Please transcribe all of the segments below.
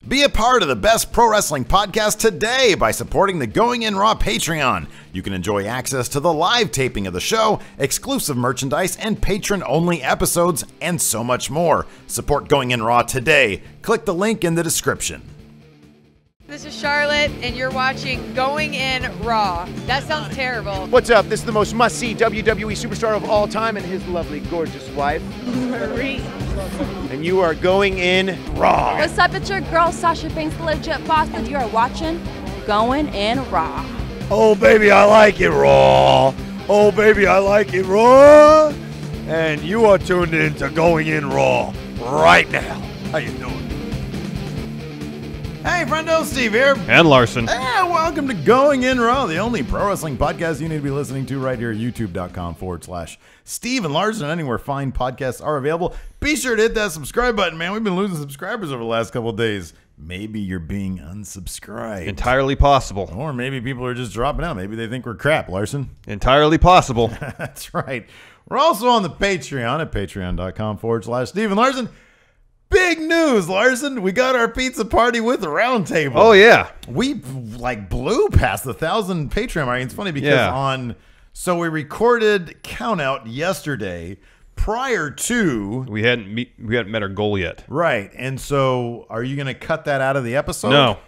Be a part of the best pro wrestling podcast today by supporting the Going In Raw Patreon. You can enjoy access to the live taping of the show, exclusive merchandise, and patron-only episodes, and so much more. Support Going In Raw today. Click the link in the description. This is Charlotte, and you're watching Going In Raw. That sounds terrible. What's up? This is the most must-see WWE superstar of all time and his lovely, gorgeous wife, Marie. and you are going in Raw. What's up? It's your girl, Sasha Banks, the legit boss, and you are watching Going In Raw. Oh, baby, I like it raw. Oh, baby, I like it raw. And you are tuned in to Going In Raw right now. How you doing? Hey, friendo, Steve here. And Larson. Hey, welcome to Going In Raw, the only pro wrestling podcast you need to be listening to right here at youtube.com/Steve and Larson, anywhere fine podcasts are available. Be sure to hit that subscribe button, man. We've been losing subscribers over the last couple of days. Maybe you're being unsubscribed. Entirely possible. Or maybe people are just dropping out. Maybe they think we're crap, Larson. Entirely possible. That's right. We're also on the Patreon at patreon.com/Steve and Larson. Big news, Larson. We got our pizza party with a round table. Oh, yeah. We blew past the 1,000 Patreon mark. It's funny because so we recorded Count Out yesterday prior to We hadn't met our goal yet. right. And so are you going to cut that out of the episode? No.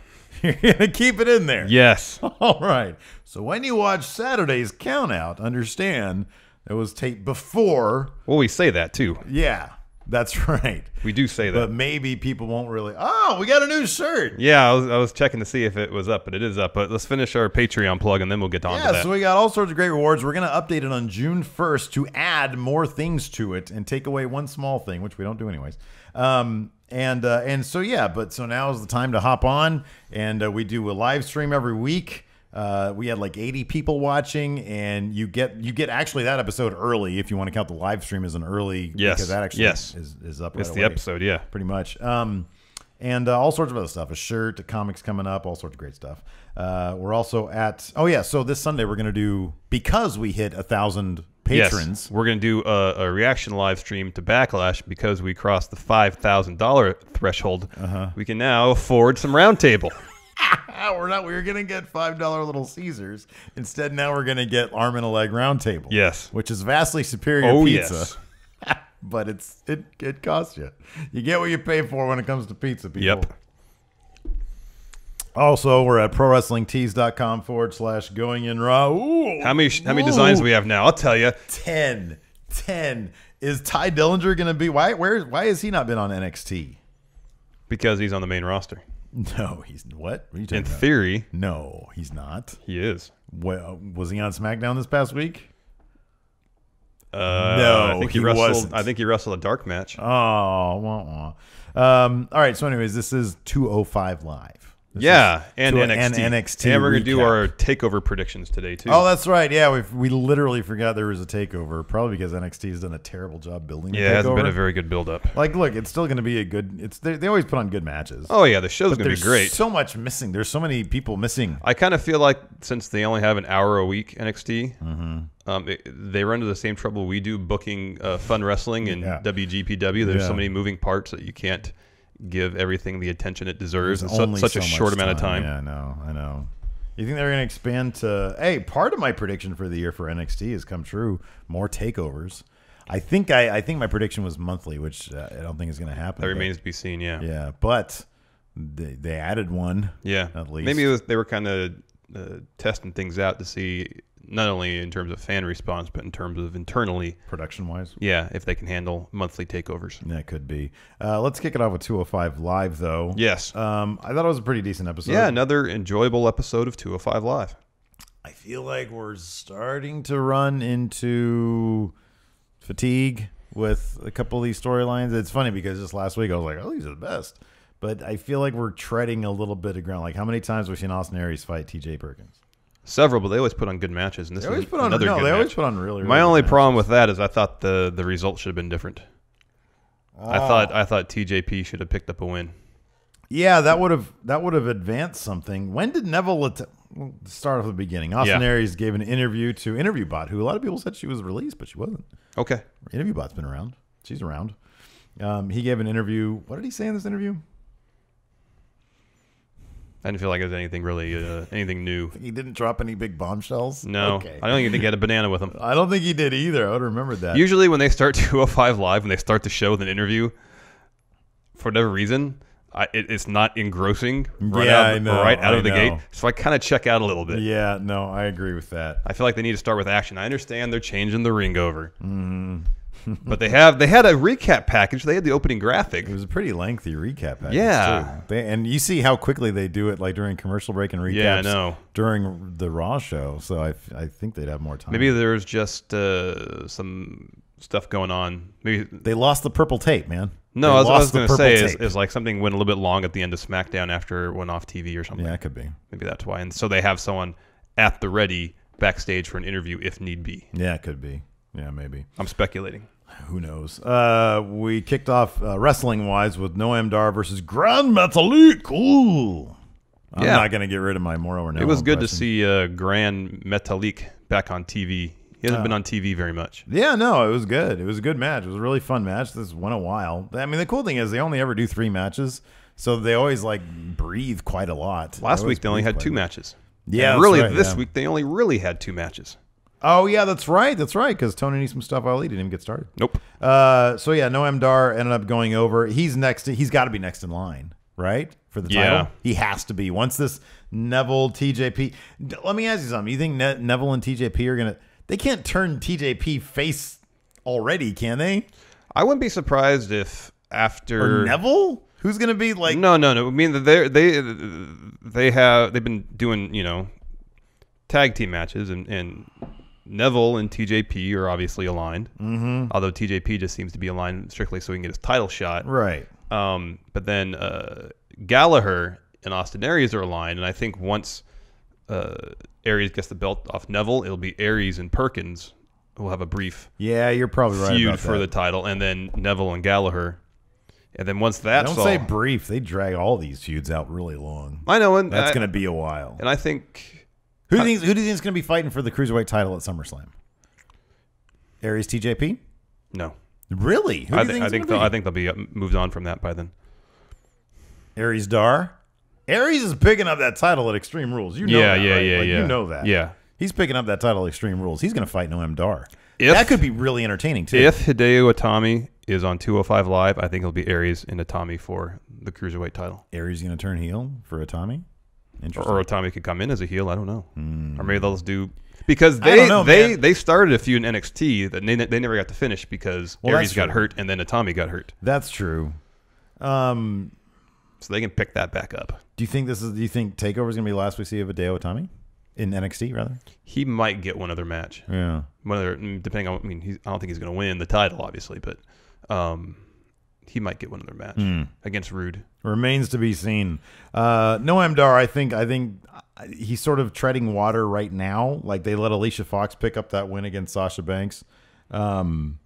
You're going to keep it in there. Yes. All right. So when you watch Saturday's Count Out, understand it was taped before. Well, we say that too. Yeah, that's right. We do say that. But maybe people won't really. Oh, we got a new shirt. Yeah, I was checking to see if it was up, but it is up. But let's finish our Patreon plug, and then we'll get on to that. Yeah, so we got all sorts of great rewards. We're going to update it on June 1st to add more things to it and take away one small thing, which we don't do anyways. And so now is the time to hop on, and we do a live stream every week. We had like 80 people watching, and you get actually that episode early if you want to count the live stream as an early. Yes, because that actually is up. It's right the away, episode, yeah, pretty much. And all sorts of other stuff, a shirt, a comics coming up, all sorts of great stuff. We're also at so this Sunday we're gonna do, because we hit 1,000 patrons. Yes, we're gonna do a reaction live stream to Backlash because we crossed the $5,000 threshold. We can now afford some roundtable. We were gonna get $5 Little Caesars. Instead, now we're gonna get arm and a leg round table. Yes, which is vastly superior pizza. Yes. But it costs you. You get what you pay for when it comes to pizza, people. Yep. Also, we're at prowrestlingtees.com/Going In Raw. Ooh. How many designs do we have now? I'll tell you. 10. Is Ty Dillinger gonna be? Why has he not been on NXT? Because he's on the main roster. No, he's what? What are you talking In about? theory, no, he's not. he is. Well, was he on SmackDown this past week? No, I think he wasn't. I think he wrestled a dark match. Oh, wah, wah. All right. So, anyways, this is 205 Live. This and NXT. And NXT. And we're going to do recap. our takeover predictions today, too. Oh, that's right. Yeah, we literally forgot there was a takeover, probably because NXT has done a terrible job building. Yeah, it hasn't been a very good build-up. Like, look, it's still going to be a good. They always put on good matches. Oh yeah, the show's going to be There's great. so much missing. There's so many people missing. I kind of feel like since they only have an hour a week NXT, they run into the same trouble we do booking fun wrestling in WGPW. There's so many moving parts that you can't give everything the attention it deserves in such a short amount of time. Yeah, I know. You think they're going to expand to? Hey, part of my prediction for the year for NXT has come true. More takeovers. I think my prediction was monthly, which I don't think is going to happen. That remains to be seen. Yeah. Yeah, but they added one. Yeah. At least maybe they were kind of testing things out to see, not only in terms of fan response, but in terms of internally, production-wise. Yeah, if they can handle monthly takeovers. That could be. Let's kick it off with 205 Live, though. Yes. I thought it was a pretty decent episode. Yeah, another enjoyable episode of 205 Live. I feel like we're starting to run into fatigue with a couple of these storylines. It's funny because just last week I was like, oh, these are the best. But I feel like we're treading a little bit of ground. Like, how many times have we seen Austin Aries fight TJ Perkins? Several, but they always put on good matches. And this They always is put on another good match. always put on really. My good only matches. problem with that is I thought the result should have been different. I thought TJP should have picked up a win. Yeah, that would have advanced something. When did Neville start off the beginning? Austin Aries gave an interview to InterviewBot, who a lot of people said she was released, but she wasn't. Okay, InterviewBot's been around. She's around. He gave an interview. What did he say in this interview? I didn't feel like there's anything really, anything new. He didn't drop any big bombshells? No. Okay. I don't even think he had a banana with him. I don't think he did either. I would have remembered that. Usually when they start 205 Live, when they start the show with an interview, for whatever reason, it's not engrossing right out of the gate. So I kind of check out a little bit. Yeah, no, I agree with that. I feel like they need to start with action. I understand they're changing the ring over. But they had a recap package. They had the opening graphic. It was a pretty lengthy recap package. Yeah. Too. And you see how quickly they do it, like during commercial break and recaps. Yeah, I know. During the Raw show. So I think they'd have more time. Maybe there's just some stuff going on. Maybe they lost the purple tape, man. No, I was going to say is like something went a little bit long at the end of SmackDown after it went off TV or something. Yeah, it could be. Maybe that's why. And so they have someone at the ready backstage for an interview if need be. Yeah, it could be. Yeah, maybe. I'm speculating. Who knows? We kicked off wrestling-wise with Noam Dar versus Grand Metalik. Ooh. I'm not going to get rid of my Moro or no. It was good to see Grand Metalik back on TV. He hasn't been on TV very much. Yeah, no, it was good. It was a good match. It was a really fun match. This went a while. I mean, the cool thing is they only ever do 3 matches, so they always like breathe quite a lot. Last week they only had 2 matches. Yeah, and really this week they only really had 2 matches. Oh yeah, that's right. That's right. Because Tony needs some stuff. Ali didn't even get started. Nope. So yeah, Noam Dar ended up going over. He's next. He's got to be next in line, right, for the title. He has to be. Once this Neville TJP. Let me ask you something. You think Neville and TJP are gonna? They can't turn TJP face already, can they? I wouldn't be surprised if after Neville, who's gonna be like? No. I mean they've been doing tag team matches and Neville and TJP are obviously aligned. Although TJP just seems to be aligned strictly so he can get his title shot. Right. But then Gallagher and Austin Aries are aligned, and I think once Aries gets the belt off Neville, it'll be Aries and Perkins who will have a brief you're probably right feud about for the title, and then Neville and Gallagher. And then once that's don't say brief, they drag all these feuds out really long. I know, and that's going to be a while. And I think who do you think is going to be fighting for the Cruiserweight title at SummerSlam? Aries TJP? No. Really? I think they'll be moved on from that by then. Aries Dar? Aries is picking up that title at Extreme Rules. You know that, right? You know that. Yeah. He's picking up that title at Extreme Rules. He's going to fight Noam Dar. That could be really entertaining, too. If Hideo Itami is on 205 Live, I think it'll be Aries and Itami for the Cruiserweight title. Aries going to turn heel for Itami? Or Itami could come in as a heel. I don't know. Or maybe they'll just do... Because they started a feud in NXT that they never got to finish because Aries got hurt and then Itami got hurt. That's true. So they can pick that back up. Do you think TakeOver is going to be the last we see of Hideo Itami in NXT? Rather, he might get one other match. Yeah, depending on. I mean, I don't think he's going to win the title, obviously, but he might get one other match against Rude. Remains to be seen. Noam Dar, I think he's sort of treading water right now. Like they let Alicia Fox pick up that win against Sasha Banks, and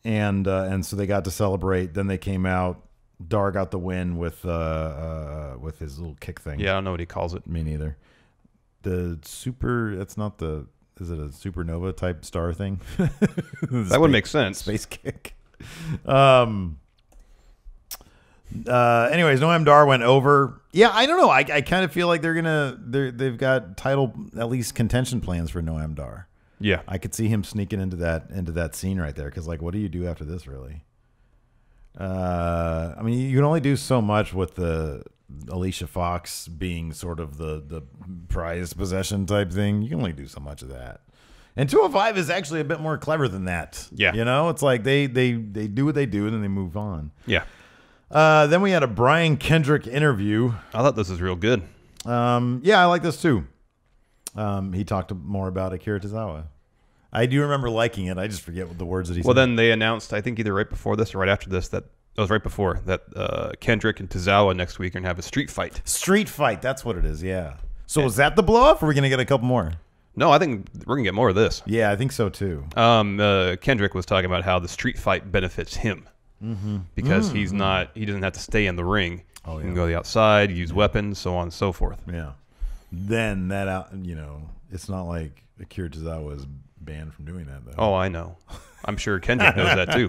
so they got to celebrate. Then they came out. Dar got the win with his little kick thing. Yeah, I don't know what he calls it. Me neither. The super. That's not the. Is it a supernova type star thing? That would make sense. Space kick. Anyways, Noam Dar went over. Yeah, I don't know. I kind of feel like they've got title at least contention plans for Noam Dar. Yeah, I could see him sneaking into that scene right there. Because like, what do you do after this, really? I mean, you can only do so much with the Alicia Fox being sort of the prized possession type thing. You can only do so much of that. And 205 is actually a bit more clever than that. Yeah. It's like they do what they do and then they move on. Yeah. Then we had a Brian Kendrick interview. I thought this was real good. Yeah, I like this too. He talked more about Akira Tozawa. I do remember liking it. I just forget what the words that he said. Well, then they announced, I think either right before this or right after this, that it was right before that Kendrick and Tozawa next week are going to have a street fight. Street fight. That's what it is. Yeah. So is that the blow up or are we going to get a couple more? No, I think we're going to get more of this. Yeah, I think so too. Kendrick was talking about how the street fight benefits him because he doesn't have to stay in the ring. Oh, yeah. He can go to the outside, use weapons, so on and so forth. Yeah. Then it's not like Akira Tozawa is banned from doing that, though. Oh, I know. I'm sure Kendrick knows that, too.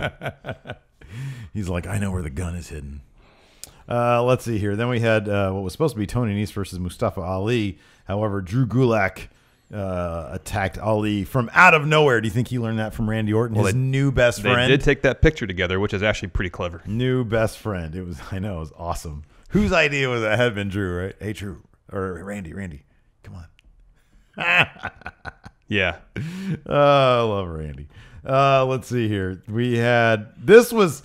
He's like, I know where the gun is hidden. Let's see here. Then we had what was supposed to be Tony Nese versus Mustafa Ali. However, Drew Gulak attacked Ali from out of nowhere. Do you think he learned that from Randy Orton, his new best friend? They did take that picture together, which is actually pretty clever. New best friend. It was. I know. It was awesome. Whose idea was that? Had been Drew, right? Hey, Drew or Randy. Come on. Yeah. I love Randy. Let's see here. We had this was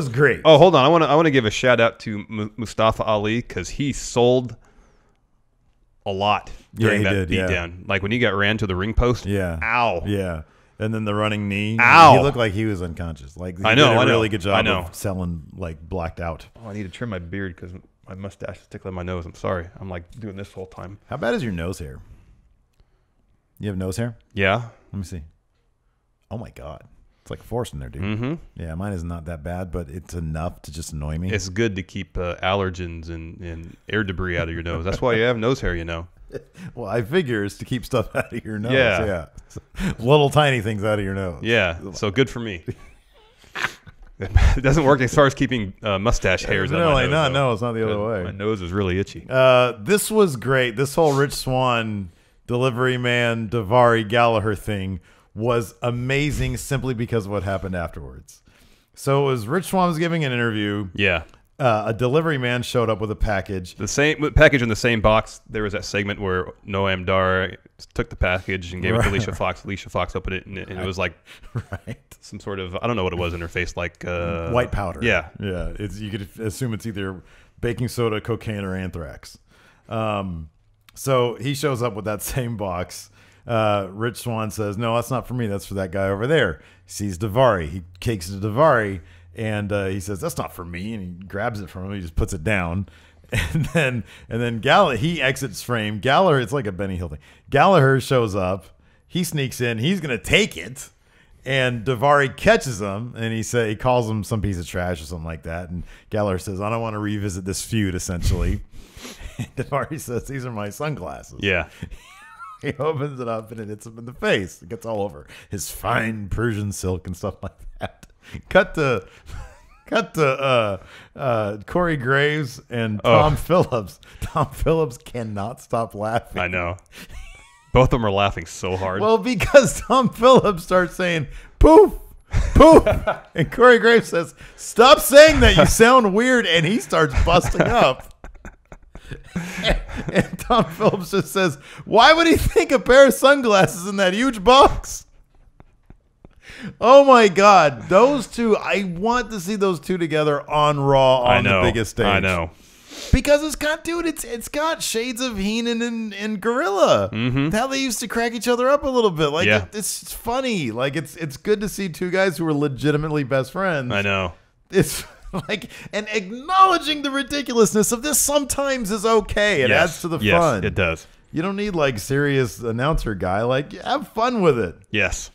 great. Oh, hold on. I want to give a shout out to Mustafa Ali because he sold a lot during that beatdown. Like when he got ran to the ring post. Yeah. Ow. Yeah. And then the running knee. Ow. He looked like he was unconscious. Like he did a really good job of selling like blacked out. Oh, I need to trim my beard because my mustache is tickling my nose. I'm sorry. I'm like doing this whole time. How bad is your nose hair? You have nose hair? Yeah. Let me see. Oh my God. It's like force in there, dude. Mm-hmm. Yeah, mine is not that bad, but it's enough to just annoy me. It's good to keep allergens and air debris out of your nose. That's why you have nose hair, you know. Well, I figure it's to keep stuff out of your nose. Yeah. Little tiny things out of your nose. Yeah, so good for me. It doesn't work as far as keeping mustache hairs on my nose. No, it's not the other way. My nose is really itchy. This was great. This whole Rich Swann, delivery man, Daivari Gallagher thing was amazing simply because of what happened afterwards. So it was Rich Swann was giving an interview. Yeah. A delivery man showed up with a package. The same package in the same box. There was that segment where Noam Dar took the package and gave it to Alicia Fox. Alicia Fox opened it, and it was like some sort of, I don't know what it was in her face, like white powder. Yeah. Yeah. You could assume it's either baking soda, cocaine, or anthrax. So he shows up with that same box. Rich Swann says, "No, that's not for me. That's for that guy over there." He sees Daivari. He takes it to Daivari, and he says, "That's not for me." And he grabs it from him. He just puts it down, and then Gallagher, he exits frame. Gallagher, it's like a Benny Hill thing. Gallagher shows up. He sneaks in. He's gonna take it, and Daivari catches him, and he calls him some piece of trash or something like that. And Gallagher says, "I don't want to revisit this feud." Essentially, and Daivari says, "These are my sunglasses." Yeah. He opens it up and it hits him in the face. It gets all over his fine Persian silk and stuff like that. Cut to Corey Graves and Tom Phillips. Tom Phillips cannot stop laughing. I know. Both of them are laughing so hard. Well, because Tom Phillips starts saying, "Poof, poof," and Corey Graves says, "Stop saying that. You sound weird," and he starts busting up. And Tom Phillips just says, "Why would he think a pair of sunglasses in that huge box?" Oh my God, those two! I want to see those two together on Raw on the biggest stage. I know, because it's got, dude, it's got shades of Heenan and Gorilla. Mm-hmm. How they used to crack each other up a little bit. Like it's funny. Like it's good to see two guys who are legitimately best friends. I know. It's like, and acknowledging the ridiculousness of this sometimes is okay. It adds to the fun. Yes, it does. You don't need like serious announcer guy. Like, have fun with it. Yes.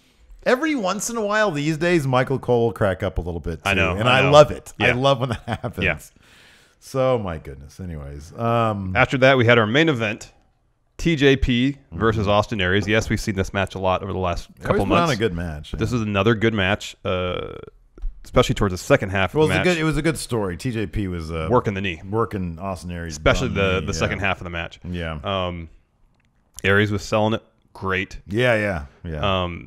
Every once in a while these days, Michael Cole will crack up a little bit too. I know. And I love it. Yeah. I love when that happens. Yeah. So, my goodness. Anyways. After that, we had our main event, TJP versus Austin Aries. Yes, we've seen this match a lot over the last couple months. Put on a good match. This is another good match. Especially towards the second half of the match. It was a good story. TJP was working the knee. Working Austin Aries. Especially the second half of the match. Yeah. Aries was selling it great. Yeah.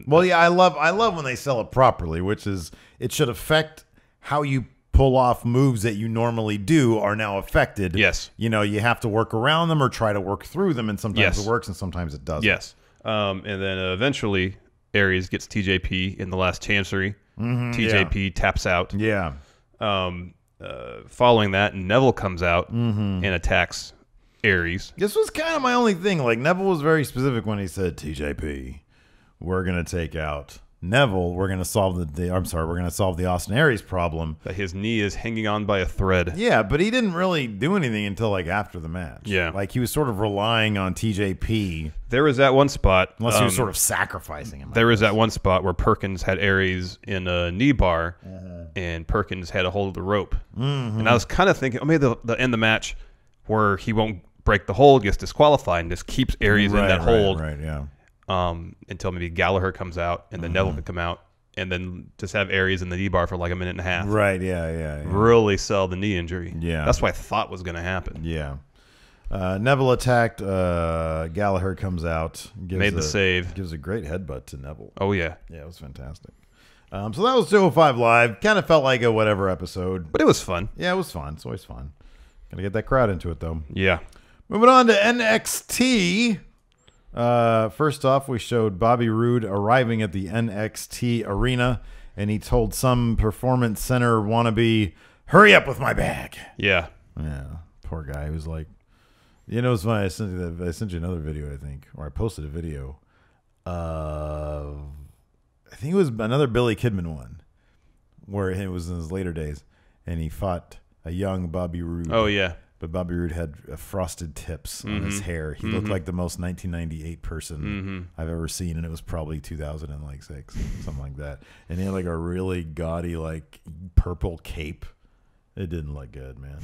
Well, yeah, I love when they sell it properly, which is it should affect how you pull off moves that you normally do are now affected. Yes. You know, you have to work around them or try to work through them, and sometimes it works and sometimes it doesn't. Yes. And then eventually Aries gets TJP in the last chancery. TJP taps out. Yeah. Following that, Neville comes out and attacks Aries. This was kind of my only thing. Like, Neville was very specific when he said, "TJP, we're gonna take out Neville. We're gonna solve we're gonna solve the Austin Aries problem." That his knee is hanging on by a thread. Yeah, but he didn't really do anything until like after the match. Yeah, like he was sort of relying on TJP. There was that one spot, unless he was sort of sacrificing him. There was that one spot where Perkins had Aries in a knee bar, and Perkins had a hold of the rope. And I was kind of thinking, maybe they'll end the match where he won't break the hold, gets disqualified, and just keeps Aries in that hold. Right, yeah. Until maybe Gallagher comes out and then Neville can come out and then just have Aries in the knee bar for like a minute and a half. Right, yeah. Really sell the knee injury. Yeah. That's what I thought was going to happen. Yeah. Neville attacked. Gallagher comes out. Made the save. Gives a great headbutt to Neville. Oh, yeah. Yeah, it was fantastic. So that was 205 Live. Kind of felt like a whatever episode. But it was fun. Yeah, it was fun. It's always fun. Got to get that crowd into it, though. Yeah. Moving on to NXT. First off, we showed Bobby Roode arriving at the NXT arena, and he told some performance center wannabe, "Hurry up with my bag." Yeah. Yeah. Poor guy. He was like, you know, it's funny. I sent you another video, I think, or I posted a video. I think it was another Billy Kidman one, where it was in his later days, and he fought a young Bobby Roode. Oh, yeah. But Bobby Roode had frosted tips on his hair. He looked like the most 1998 person I've ever seen, and it was probably 2006, something like that. And he had like a really gaudy, like purple cape. It didn't look good, man.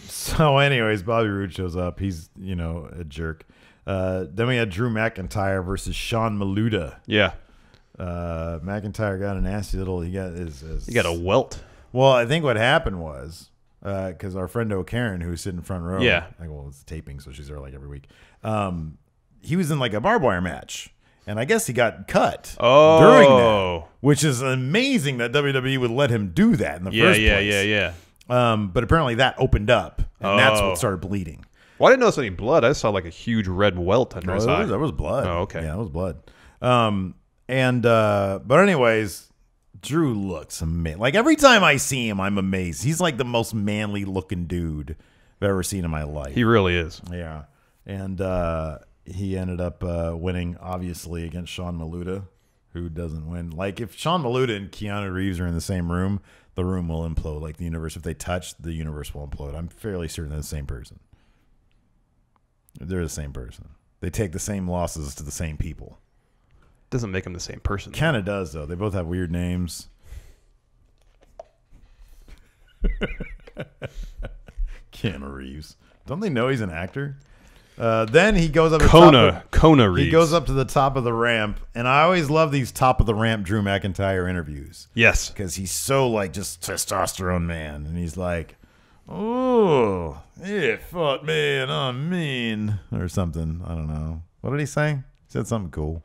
So anyways, Bobby Roode shows up. He's, you know, a jerk. Then we had Drew McIntyre versus Sean Maluda. Yeah. McIntyre got a nasty little, he got a welt. Well, I think what happened was, because our friend O'Karen, who's sitting front row, like, well, it's taping, so she's there like every week. He was in like a barbed wire match, and I guess he got cut during that, which is amazing that WWE would let him do that in the first place. Yeah. But apparently that opened up, and that's what started bleeding. Well, I didn't notice any blood. I saw like a huge red welt under his eye. There was blood. Oh, okay. Yeah, it was blood. But anyways, Drew looks amazing. Like every time I see him, I'm amazed. He's like the most manly looking dude I've ever seen in my life. He really is. Yeah. And he ended up winning, obviously, against Sean Maluda, who doesn't win. Like if Sean Maluda and Keanu Reeves are in the same room, the room will implode. Like the universe, if they touch, the universe will implode. I'm fairly certain they're the same person. They're the same person. They take the same losses to the same people. Doesn't make them the same person. Kind of does, though. They both have weird names. Keanu Reeves. Don't they know he's an actor? Then he goes up to Kona Reeves. He goes up to the top of the ramp, and I always love these top of the ramp Drew McIntyre interviews. Yes. Because he's so like just testosterone man. And he's like, "Oh, yeah, fought me and I'm mean," or something. I don't know. What did he say? He said something cool.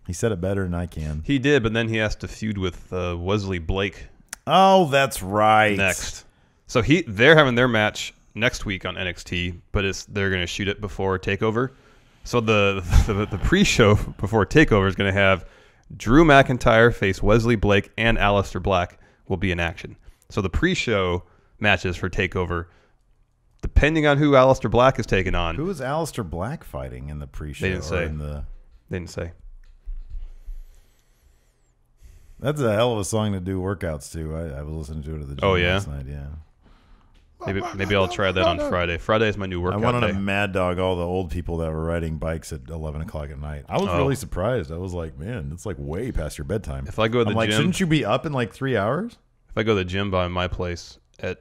He said it better than I can. He did, but then he has to feud with Wesley Blake. Oh, that's right. Next. So they're having their match next week on NXT, but they're going to shoot it before TakeOver. So the pre-show before TakeOver is going to have Drew McIntyre face Wesley Blake, and Aleister Black will be in action. So the pre-show matches for TakeOver, depending on who Aleister Black is taking on. Who is Aleister Black fighting in the pre-show? They didn't say. They didn't say. That's a hell of a song to do workouts to. I was listening to it at the gym last night. Yeah. Maybe I'll try that on Friday. Friday is my new workout day. I wanted to mad dog all the old people that were riding bikes at 11 o'clock at night. I was really surprised. I was like, man, it's like way past your bedtime. If I go to the gym, shouldn't you be up in like 3 hours? If I go to the gym by my place in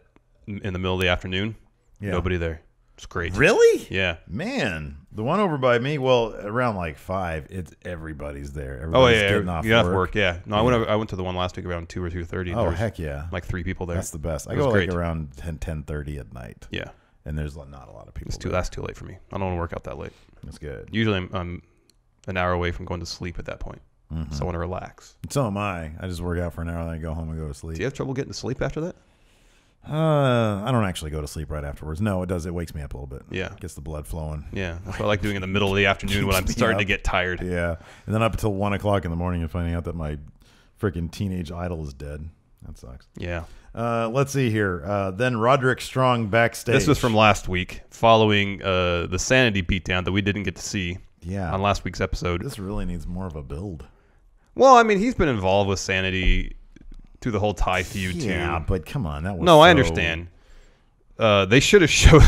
the middle of the afternoon, nobody there. It's great. Really? Yeah. Man, the one over by me, well, around like 5, everybody's there. Everybody's getting off work. Yeah. No, I went to the one last week around 2 or 2:30. Oh, heck yeah. Like 3 people there. That's the best. I go like around 10:30 at night. Yeah. And there's not a lot of people. That's too late for me. I don't want to work out that late. That's good. Usually I'm an hour away from going to sleep at that point. So I want to relax. So am I. I just work out for an hour, then I go home and go to sleep. Do you have trouble getting to sleep after that? I don't actually go to sleep right afterwards. No, it does. It wakes me up a little bit. Yeah. Gets the blood flowing. Yeah. That's what I like doing in the middle of the afternoon when I'm starting to get tired. Yeah. And then up until 1 o'clock in the morning and finding out that my freaking teenage idol is dead. That sucks. Yeah. Let's see here. Then Roderick Strong backstage. This was from last week following the Sanity beatdown that we didn't get to see on last week's episode. This really needs more of a build. Well, I mean, he's been involved with Sanity through the whole Thai feud too. Yeah, but come on, that was I understand. They should have showed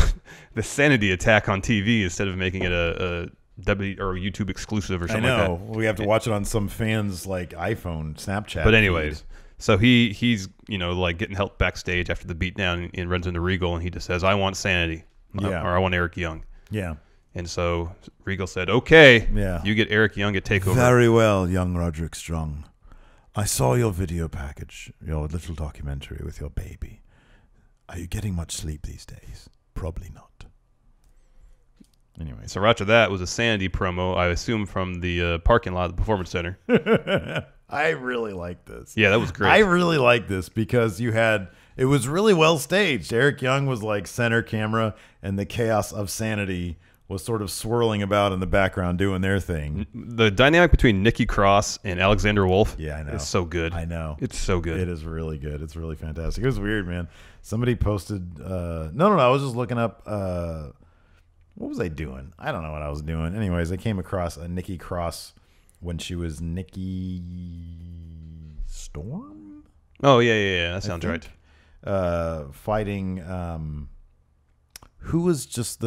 the Sanity attack on TV instead of making it a YouTube exclusive or something like that. I know. We have to watch it on some fans like iPhone, Snapchat. But anyways, so he's like getting help backstage after the beatdown and runs into Regal and he just says, "I want Sanity," or "I want Eric Young." Yeah. And so Regal said, "Okay, Yeah. you get Eric Young at TakeOver." Very well, young Roderick Strong. I saw your video package, your little documentary with your baby. Are you getting much sleep these days? Probably not. Anyway, So after that was a Sanity promo, I assume from the parking lot at the Performance Center. I really like this. Yeah, that was great. I really like this because it was really well staged. Eric Young was like center camera, and the chaos of Sanity was sort of swirling about in the background doing their thing. The dynamic between Nikki Cross and Alexander Wolf is so good. I know. It's so good. It is really good. It's really fantastic. It was weird, man. Somebody posted no, I was just looking up what was I doing? I don't know what I was doing. Anyways, I came across a Nikki Cross when she was Nikki Storm? Oh, yeah. That sounds right. Fighting who was just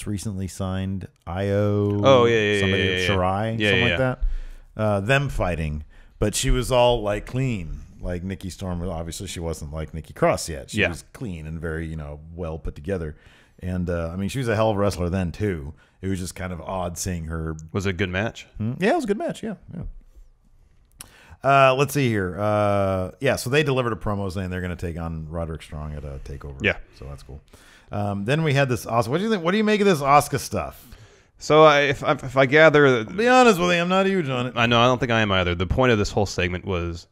recently signed? IO. Oh, yeah. Somebody Shirai, something like that. Them fighting, but she was all like clean. Like Nikki Storm, obviously she wasn't like Nikki Cross yet. She was clean and very, well put together. And I mean, she was a hell of a wrestler then too. It was just kind of odd seeing her. Was it a good match? Yeah, it was a good match. Yeah. Let's see here. So they delivered a promo saying they're going to take on Roderick Strong at a TakeOver. Yeah. So that's cool. Then we had this Asuka. What do you think? What do you make of this Asuka stuff? So if I gather, To be honest with you, I'm not huge on it. I know I don't think I am either. The point of this whole segment was,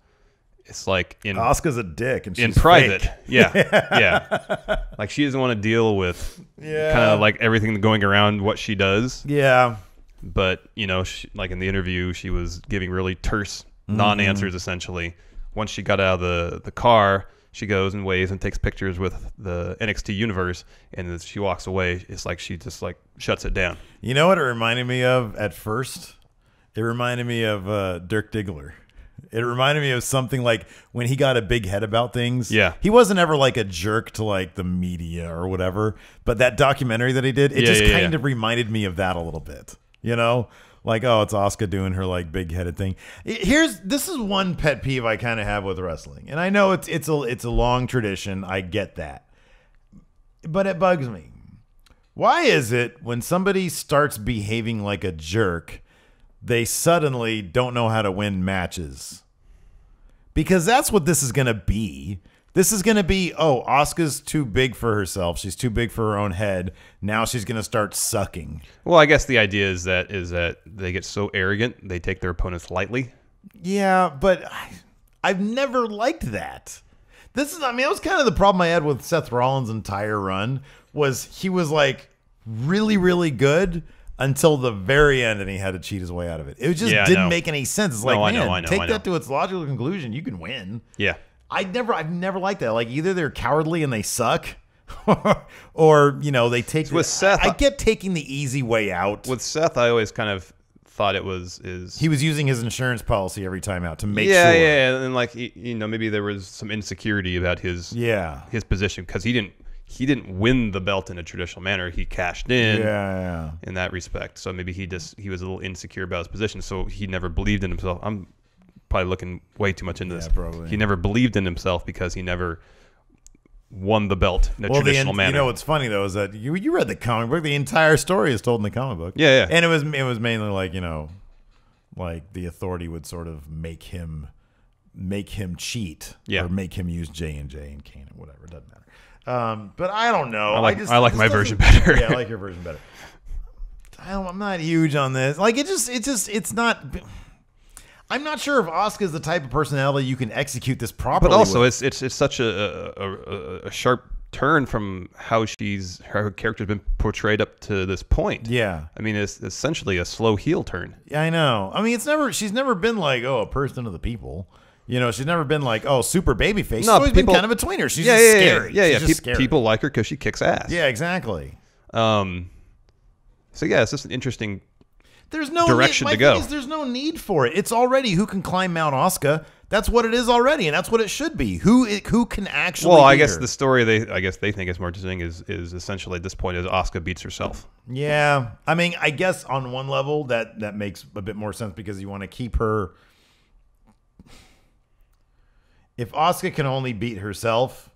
it's like Asuka's a dick and she's in private. fake. Yeah. Like she doesn't want to deal with kind of like everything going around what she does. Yeah. But like in the interview, she was giving really terse non-answers essentially. Once she got out of the car, she goes and waves and takes pictures with the NXT universe, and as she walks away, it's like she just like shuts it down. You know what it reminded me of at first? It reminded me of Dirk Diggler. It reminded me of something like when he got a big head about things. Yeah. He wasn't ever like a jerk to like the media or whatever, but that documentary that he did, it just kind of reminded me of that a little bit. Like, oh, it's Asuka doing her like big headed thing. This is one pet peeve I kind of have with wrestling. And I know it's a long tradition. I get that. But it bugs me. Why is it when somebody starts behaving like a jerk, they suddenly don't know how to win matches? Because that's what this is going to be. This is going to be, oh, Asuka's too big for herself. She's too big for her own head. Now she's going to start sucking. Well, I guess the idea is that they get so arrogant, they take their opponents lightly. Yeah, but I've never liked that. That was kind of the problem I had with Seth Rollins' entire run, was he was like really, really good until the very end, and he had to cheat his way out of it. It just didn't make any sense. It's like, I know. Take that to its logical conclusion. You can win. Yeah. I've never liked that. Like, either they're cowardly and they suck, or they take. With Seth, I get taking the easy way out. With Seth, I always kind of thought he was using his insurance policy every time out to make sure. Yeah, and like maybe there was some insecurity about his position because he didn't win the belt in a traditional manner. He cashed in. Yeah. In that respect, so maybe he was a little insecure about his position, so he never believed in himself. I'm probably looking way too much into this. Probably. He never believed in himself because he never won the belt in a traditional manner. You know what's funny though is that you read the comic book. The entire story is told in the comic book. Yeah. And it was mainly like like the Authority would sort of make him cheat, or make him use J&J and Kane or whatever. It doesn't matter. But I don't know. I like my version better. Yeah, I like your version better. I'm not huge on this. Like it's not. I'm not sure if Asuka is the type of personality you can execute this properly. But also, with. it's such a sharp turn from how her character's been portrayed up to this point. Yeah, I mean, it's essentially a slow heel turn. Yeah, I know. I mean, she's never been like, oh, a person of the people. She's never been like, oh, super babyface. She's always been kind of a tweener. She's just scary. Yeah. She's just scary. People like her because she kicks ass. Yeah, exactly. So yeah, it's just an interesting. There's no direction to go. There's no need for it. It's already who can climb Mount Asuka. That's what it is already, and that's what it should be. Who can actually? Well, I guess the story they think is more interesting is essentially at this point is Asuka beats herself. Yeah, I mean, I guess on one level that makes a bit more sense because you want to keep her. If Asuka can only beat herself,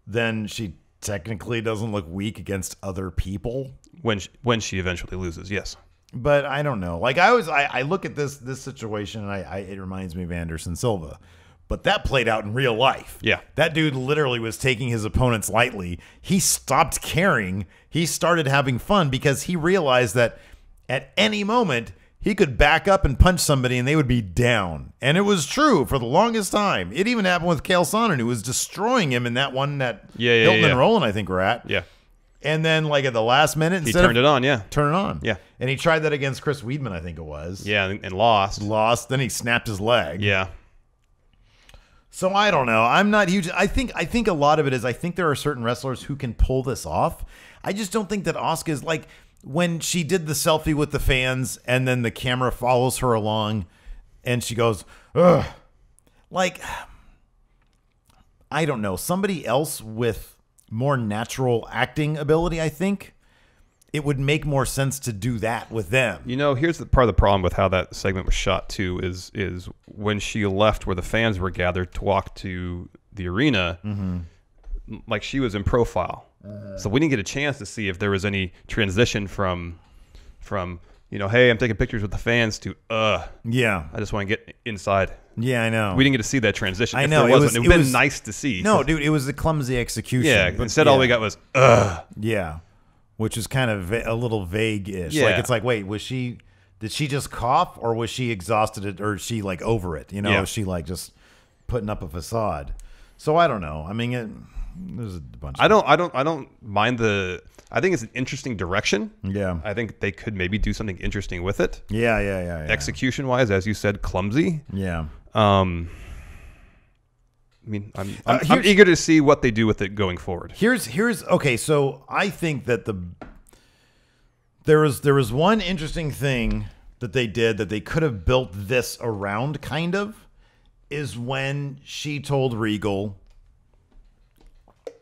then she technically doesn't look weak against other people. When she eventually loses, yes. But I don't know. Like I look at this situation and it reminds me of Anderson Silva. But that played out in real life. Yeah. That dude literally was taking his opponents lightly. He stopped caring. He started having fun because he realized that at any moment he could back up and punch somebody and they would be down. And it was true for the longest time. It even happened with Chael Sonnen, who was destroying him in that one that Hilton and Roland, I think, were at. Yeah. And then, like, at the last minute, he turned it on, yeah. Turn it on. Yeah. And he tried that against Chris Weidman, I think it was. Yeah, and lost. Lost. Then he snapped his leg. Yeah. So I don't know. I'm not huge. I think a lot of it is I think there are certain wrestlers who can pull this off. I just don't think that Asuka is like when she did the selfie with the fans and then the camera follows her along and she goes, ugh. Like, I don't know. Somebody else with more natural acting ability, I think it would make more sense to do that with them. You know, here's the part of the problem with how that segment was shot too is when she left where the fans were gathered to walk to the arena, like she was in profile. So we didn't get a chance to see if there was any transition from hey, I'm taking pictures with the fans to yeah, I just want to get inside. Yeah, I know. We didn't get to see that transition. I know. It would have been nice to see. No, dude, it was the clumsy execution. Yeah, instead all we got was yeah. Which is kind of a little vague-ish. Yeah. Like, it's like, wait, did she just cough or was she exhausted or is she like over it? You know, yeah. Is she like just putting up a facade? So I don't know. I mean, there's a bunch. I don't mind I think it's an interesting direction. Yeah. I think they could maybe do something interesting with it. Yeah. Execution-wise, as you said, clumsy. Yeah. I mean, I'm eager to see what they do with it going forward. Here's okay. So I think that there was one interesting thing that they did that they could have built this around. Kind of is when she told Regal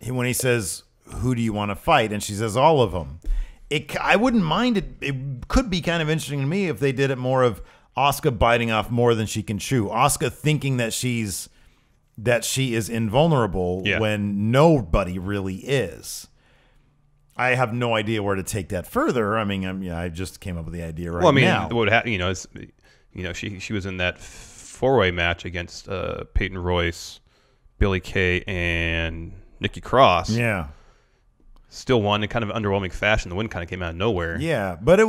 when he says, "Who do you want to fight?" and she says, "All of them." I wouldn't mind it. It could be kind of interesting to me if they did it more of Asuka biting off more than she can chew. Asuka thinking that she is invulnerable when nobody really is. I have no idea where to take that further. I mean, I just came up with the idea right now. Well, I mean, what happened? She was in that four-way match against Peyton Royce, Billie Kay, and Nikki Cross. Yeah. Still won in kind of underwhelming fashion. The win kind of came out of nowhere. Yeah, but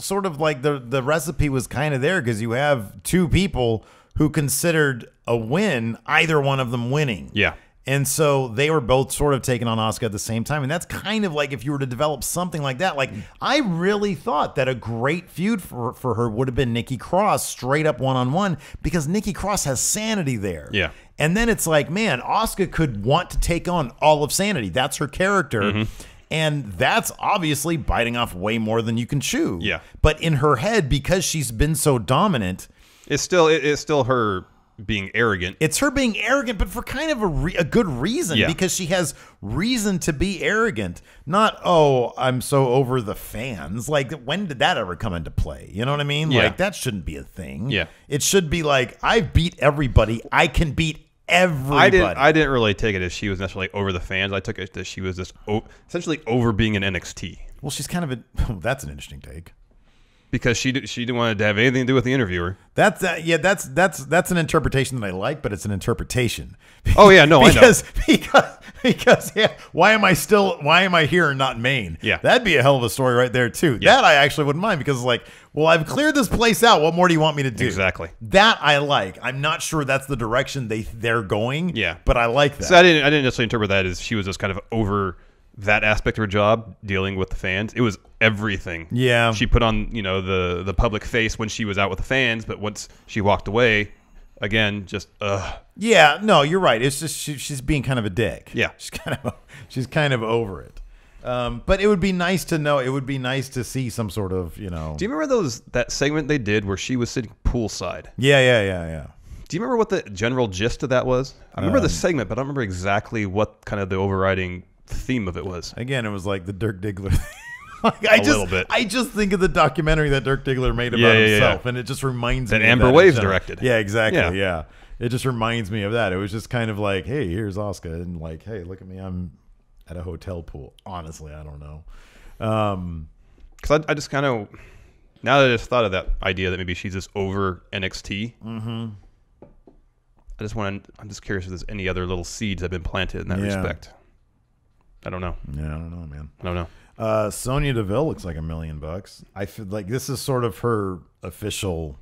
sort of like the recipe was kind of there because you have two people who considered a win, either one of them winning. Yeah. And so they were both sort of taking on Asuka at the same time. And that's kind of like if you were to develop something like that. Like, I really thought that a great feud for her would have been Nikki Cross straight up one-on-one because Nikki Cross has Sanity there. Yeah. And then it's like, man, Asuka could want to take on all of Sanity. That's her character. And that's obviously biting off way more than you can chew. Yeah. But in her head, because she's been so dominant, it's still her being arrogant. It's her being arrogant, but for kind of a good reason, because she has reason to be arrogant. Not, oh, I'm so over the fans. Like, when did that ever come into play? You know what I mean? Yeah. Like, that shouldn't be a thing. Yeah. It should be like, I beat everybody. I can beat everybody. I didn't really take it as she was necessarily over the fans. I took it that she was just essentially over being in NXT. Well, she's kind of that's an interesting take. Because she didn't want to have anything to do with the interviewer. That's an interpretation that I like, but it's an interpretation. Oh yeah, no, because, I know. Because why am I here and not Maine? Yeah, that'd be a hell of a story right there too. Yeah. That I actually wouldn't mind because like, well, I've cleared this place out. What more do you want me to do? Exactly. That I like. I'm not sure that's the direction they're going. Yeah, but I like that. So I didn't necessarily interpret that as she was just kind of over that aspect of her job, dealing with the fans. It was everything. Yeah. She put on, the public face when she was out with the fans, but once she walked away, again, just Yeah, no, you're right. It's just she's being kind of a dick. Yeah. She's kind of over it. But it would be nice to know. It would be nice to see some sort of, Do you remember that segment they did where she was sitting poolside? Yeah. Do you remember what the general gist of that was? I remember the segment, but I don't remember exactly what kind of the overriding theme of it was. Again, it was like the Dirk Diggler. Little bit. I just think of the documentary that Dirk Diggler made about himself, and it just reminds me that of Amber Waves directed. Yeah, exactly. Yeah, it just reminds me of that. It was just kind of like, hey, here's Asuka, and like, hey, look at me, I'm at a hotel pool. Honestly, I don't know. Because I just kind of, now that I just thought of that idea that maybe she's just over NXT. Mm-hmm. I'm just curious if there's any other little seeds that have been planted in that respect. I don't know. Yeah, I don't know, man. I don't know. Sonya Deville looks like $1 million. I feel like this is sort of her official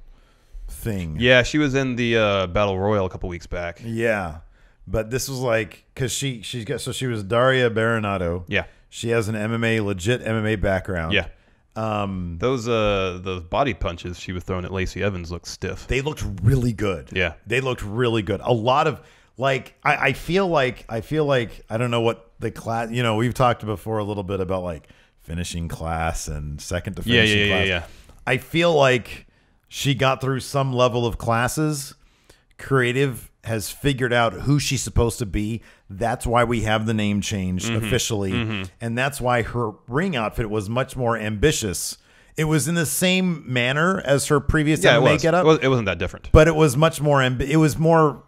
thing. Yeah, she was in the Battle Royal a couple weeks back. Yeah, but this was like because she was Daria Baronato. Yeah, she has an legit MMA background. Yeah. Those body punches she was throwing at Lacey Evans looked stiff. They looked really good. Yeah, they looked really good. A lot of like I feel like I don't know what the class. You know, we've talked before a little bit about like finishing class and second to finishing class. Yeah. I feel like she got through some level of classes. Creative has figured out who she's supposed to be. That's why we have the name changed officially. And that's why her ring outfit was much more ambitious. It was in the same manner as her previous MMA getup. It wasn't that different. But it was much more, it was more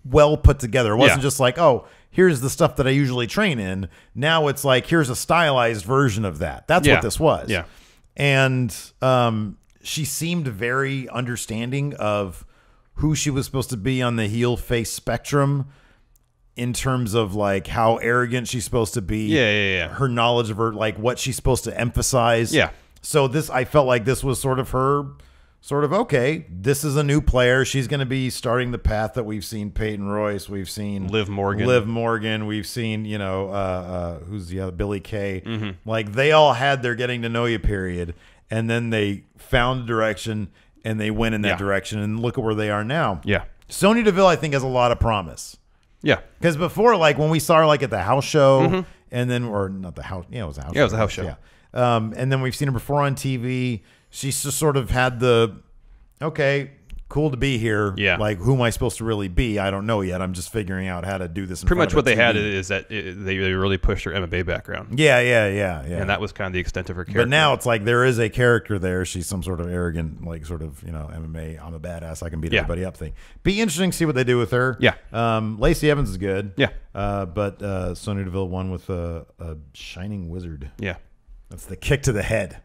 well put together. It wasn't just like, oh, here's the stuff that I usually train in. Now it's like, here's a stylized version of that. That's what this was. Yeah. And she seemed very understanding of who she was supposed to be on the heel face spectrum in terms of like how arrogant she's supposed to be. Yeah. Her knowledge of her, like what she's supposed to emphasize. Yeah. So I felt like this was sort of her, okay, this is a new player. She's going to be starting the path that we've seen Peyton Royce. We've seen Liv Morgan. We've seen, who's the other, Billy Kay. Like they all had their getting to know you period. And then they found direction and they went in that direction. And look at where they are now. Yeah. Sonya Deville, I think, has a lot of promise. Yeah. Because before, like when we saw her like at the house show and then, or not the house. Yeah, it was a house show. Yeah, it was a house show. Yeah. And then we've seen her before on TV. She's just sort of had okay, cool to be here. Yeah. Like, who am I supposed to really be? I don't know yet. I'm just figuring out how to do this. Pretty much what they had is that they really pushed her MMA background. Yeah. And that was kind of the extent of her character. But now it's like there is a character there. She's some sort of arrogant, like sort of, MMA, I'm a badass, I can beat everybody up thing. Be interesting to see what they do with her. Yeah. Lacey Evans is good. Yeah. But Sonya Deville won with a Shining Wizard. Yeah. That's the kick to the head.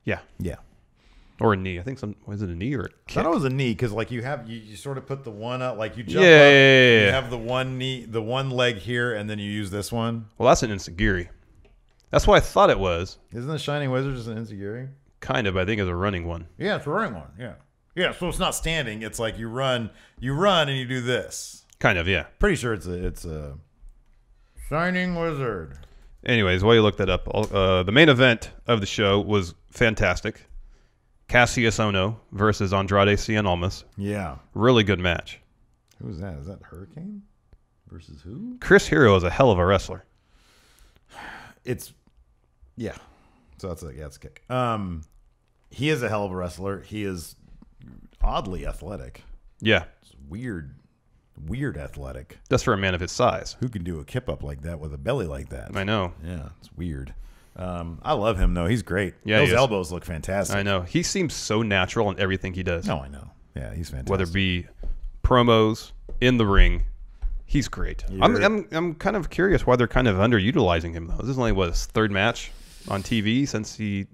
Yeah. Yeah. Or a knee. I think was it a knee or a kick? I thought it was a knee because like you sort of put the one up, like you jump up. Yeah. You have the one knee, the one leg here, and then you use this one. Well, that's an enziguri. That's what I thought it was. Isn't the Shining Wizard just an enziguri? Kind of. I think it's a running one. Yeah, it's a running one. Yeah. Yeah. So it's not standing. It's like you run, and you do this. Kind of. Yeah. Pretty sure it's a Shining Wizard. Anyways, while you look that up, the main event of the show was fantastic. Cassius Ono versus Andrade Cien Almas. Yeah. Really good match. Who's that? Is that Hurricane? Versus who? Chris Hero is a hell of a wrestler. Yeah. So that's a kick. He is a hell of a wrestler. He is oddly athletic. Yeah. It's weird athletic. Just for a man of his size. Who can do a kip up like that with a belly like that? I know. Yeah, it's weird. I love him though. He's great. Yeah, those elbows look fantastic. I know. He seems so natural in everything he does. No, I know. Yeah, he's fantastic. Whether it be promos, in the ring, he's great. I'm kind of curious why they're kind of underutilizing him though. This is only his third match on TV since he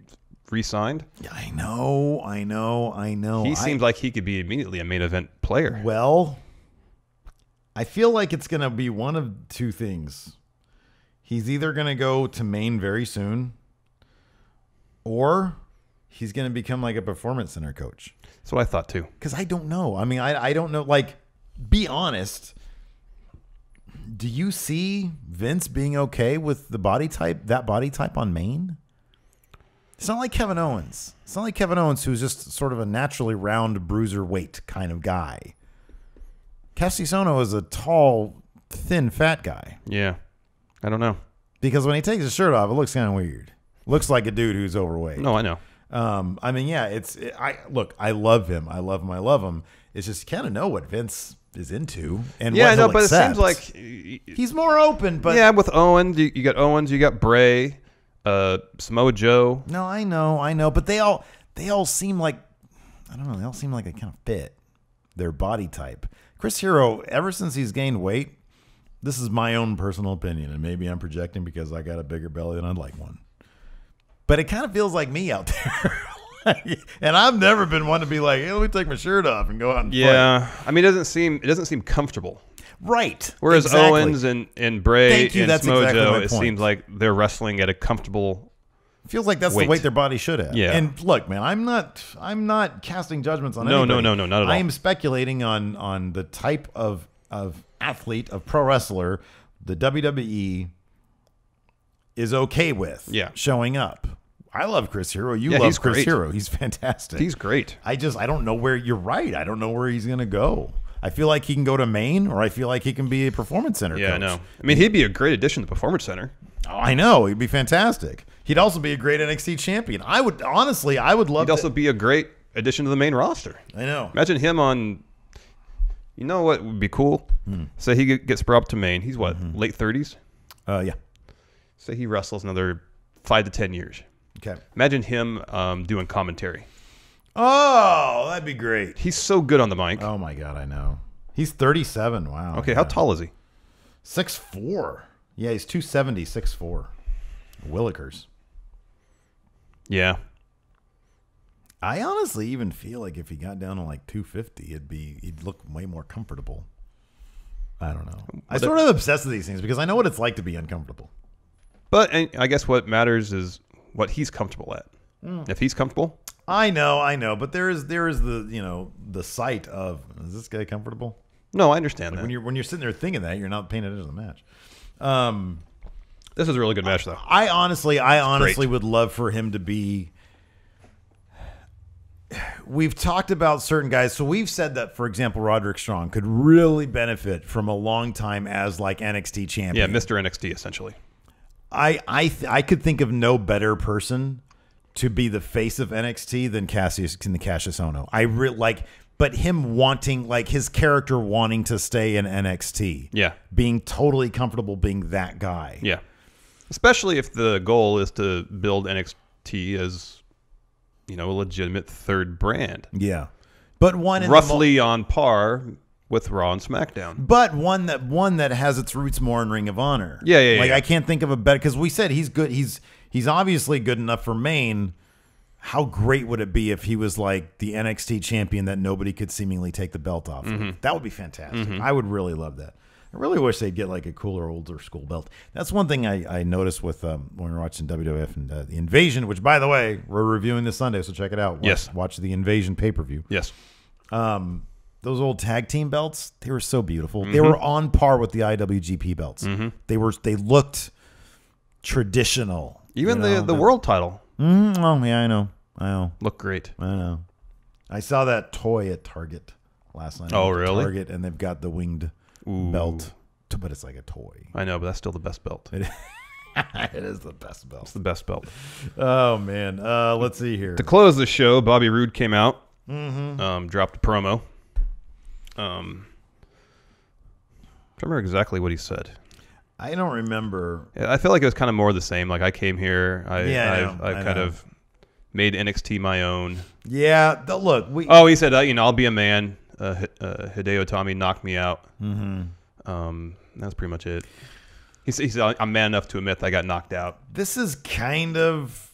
re-signed. Yeah, I know. He seems like he could be immediately a main event player. Well, I feel like it's going to be one of two things. He's either going to go to main very soon, or he's going to become like a performance center coach. That's what I thought too. Because I don't know. I mean, I don't know. Like, be honest. Do you see Vince being okay with that body type on main? It's not like Kevin Owens. It's not like Kevin Owens, who's just sort of a naturally round bruiser weight kind of guy. Cassius Ohno is a tall, thin, fat guy. Yeah. I don't know. Because when he takes his shirt off, it looks kind of weird. Looks like a dude who's overweight. No, I know. I mean, yeah, I love him. I love him. It's just you kind of know what Vince is into and yeah, what he'll but accept. it seems like he's more open. But yeah, with Owens, you got Owens, you got Bray, Samoa Joe. No, I know, but they all seem like, I don't know, they all seem like they kind of fit their body type. Chris Hero, ever since he's gained weight, This is my own personal opinion, and maybe I'm projecting because I got a bigger belly than I'd like one. But it kind of feels like me out there. And I've never been one to be like, hey, let me take my shirt off and go out and fight. I mean, it doesn't seem comfortable. Right. Whereas Owens and Bray and Smojo, exactly it seems like they're wrestling at a comfortable feels like that's weight. the weight their body should have. Yeah. And look, man, I'm not casting judgments on anybody. No, not at all. I am speculating on the type of athlete, of pro wrestler the WWE is okay with showing up. I love Chris Hero. You love Chris Hero. He's fantastic. He's great. I don't know where you're right. I don't know where he's going to go. I feel like he can go to Maine, or I feel like he can be a Performance Center coach. I know. I mean, he'd be a great addition to the Performance Center. Oh, I know. He'd be fantastic. He'd also be a great NXT champion. I would love He'd also be a great addition to the main roster. I know. Imagine him on, you know what would be cool? Say he gets brought up to Maine. He's what, late 30s? Yeah. Say he wrestles another 5 to 10 years. Okay. Imagine him doing commentary. Oh, that'd be great. He's so good on the mic. Oh, my God, I know. He's 37. Wow. Okay, how tall is he? 6'4". Yeah, he's 270, 6'4". Willikers. Yeah. I honestly even feel like if he got down to like 250, he'd look way more comfortable. I don't know. I sort of obsessed with these things because I know what it's like to be uncomfortable. But I guess what matters is what he's comfortable at. If he's comfortable, I know, but there is the the sight of, is this guy comfortable? No, I understand that. When you're sitting there thinking that, you're not paying attention to the match. This is a really good match, though. I honestly would love for him to be. We've talked about certain guys, so we've said that, for example, Roderick Strong could really benefit from a long time as like NXT champion. Yeah, Mr. NXT essentially. I could think of no better person to be the face of NXT than Cassius Ohno. But him wanting, like his character wanting to stay in NXT. Yeah. Being totally comfortable being that guy. Yeah. Especially if the goal is to build NXT as, a legitimate third brand. Yeah. But one roughly on par with Raw and SmackDown. But one that has its roots more in Ring of Honor. Yeah. I can't think of a better, because we said he's good. He's obviously good enough for Maine. How great would it be if he was like the NXT champion that nobody could seemingly take the belt off of? That would be fantastic. I would really love that. I really wish they'd get like a cooler, older school belt. That's one thing I noticed with when we were watching WWF and the Invasion, which, by the way, we're reviewing this Sunday, so check it out. Watch the Invasion pay-per-view. Yes. Those old tag team belts, they were so beautiful. They were on par with the IWGP belts. They looked traditional. Even the world title. Oh, yeah, I know. Look great. I know. I saw that toy at Target last night. Oh, really? Target, and they've got the winged belt, but it's like a toy. I know, but that's still the best belt. It is the best belt. It's the best belt. Oh, man. Let's see here. To close the show, Bobby Roode came out, dropped a promo. I don't remember exactly what he said. I don't remember. I feel like it was kind of more the same. Like, I came here. I've kind of made NXT my own. Yeah. Look. He said, I'll be a man. Hideo Itami knocked me out. That's pretty much it. He said, I'm man enough to admit that I got knocked out. This is kind of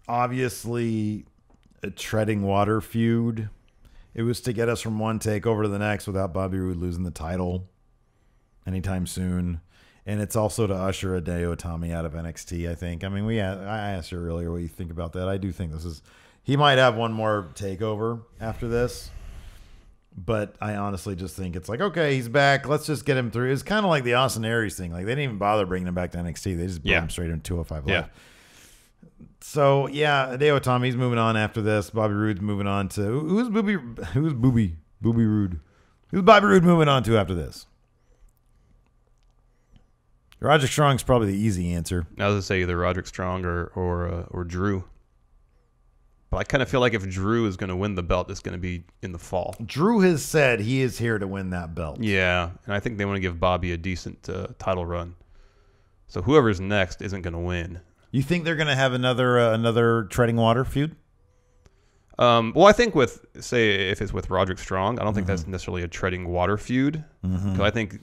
obviously a treading water feud. It was to get us from one takeover to the next without Bobby Roode losing the title anytime soon. And it's also to usher Hideo Itami out of NXT, I think. I mean, I asked you earlier what you think about that. I do think he might have one more takeover after this. But I honestly just think it's like, okay, he's back. Let's just get him through. It's kind of like the Austin Aries thing. Like, they didn't even bother bringing him back to NXT. They just brought him straight into 205 Live. Yeah. So, yeah, Hideo Itami's moving on after this. Bobby Roode's moving on to... Who's Booby Roode? Who's Bobby Roode moving on to after this? Roderick Strong's probably the easy answer. I was going to say either Roderick Strong or Drew. But I kind of feel like if Drew is going to win the belt, it's going to be in the fall. Drew has said he is here to win that belt. Yeah, and I think they want to give Bobby a decent title run. So whoever's next isn't going to win. You think they're going to have another treading water feud? Well, I think if it's with Roderick Strong, I don't think that's necessarily a treading water feud. Because I think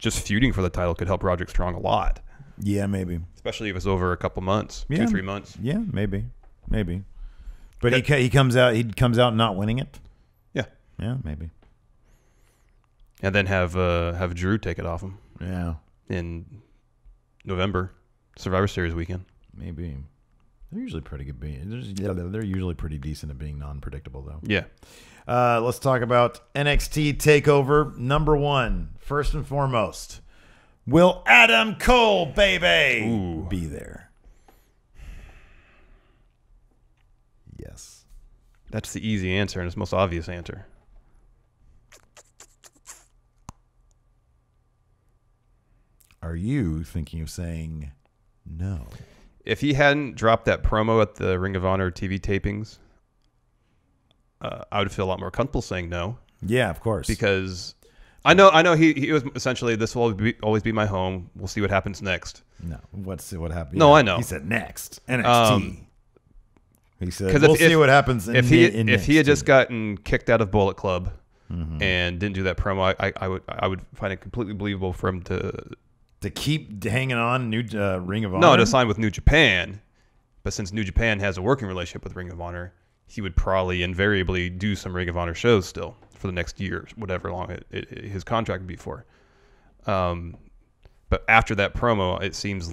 just feuding for the title could help Roderick Strong a lot. Yeah, maybe. Especially if it's over a couple months, 2-3 months. Yeah, maybe. But he comes out not winning it. Yeah. Yeah, maybe. And then have Drew take it off him. Yeah. In November, Survivor Series weekend. Maybe. They're usually pretty good. They're usually pretty decent at being non-predictable, though. Yeah. Let's talk about NXT TakeOver number 1. First and foremost, will Adam Cole, baby, be there? Yes. That's the easy answer, and it's the most obvious answer. Are you thinking of saying no? If he hadn't dropped that promo at the Ring of Honor TV tapings, I would feel a lot more comfortable saying no. Yeah, of course. Because I know he was essentially, this will always be my home. We'll see what happens next. No, what happened? No, I know. He said next NXT. He said we'll see what happens. If he had just gotten kicked out of Bullet Club and didn't do that promo, I would find it completely believable for him to keep hanging on Ring of Honor. No, to sign with New Japan. But since New Japan has a working relationship with Ring of Honor, he would probably invariably do some Ring of Honor shows still for the next year, whatever long his contract would be for. But after that promo, it seems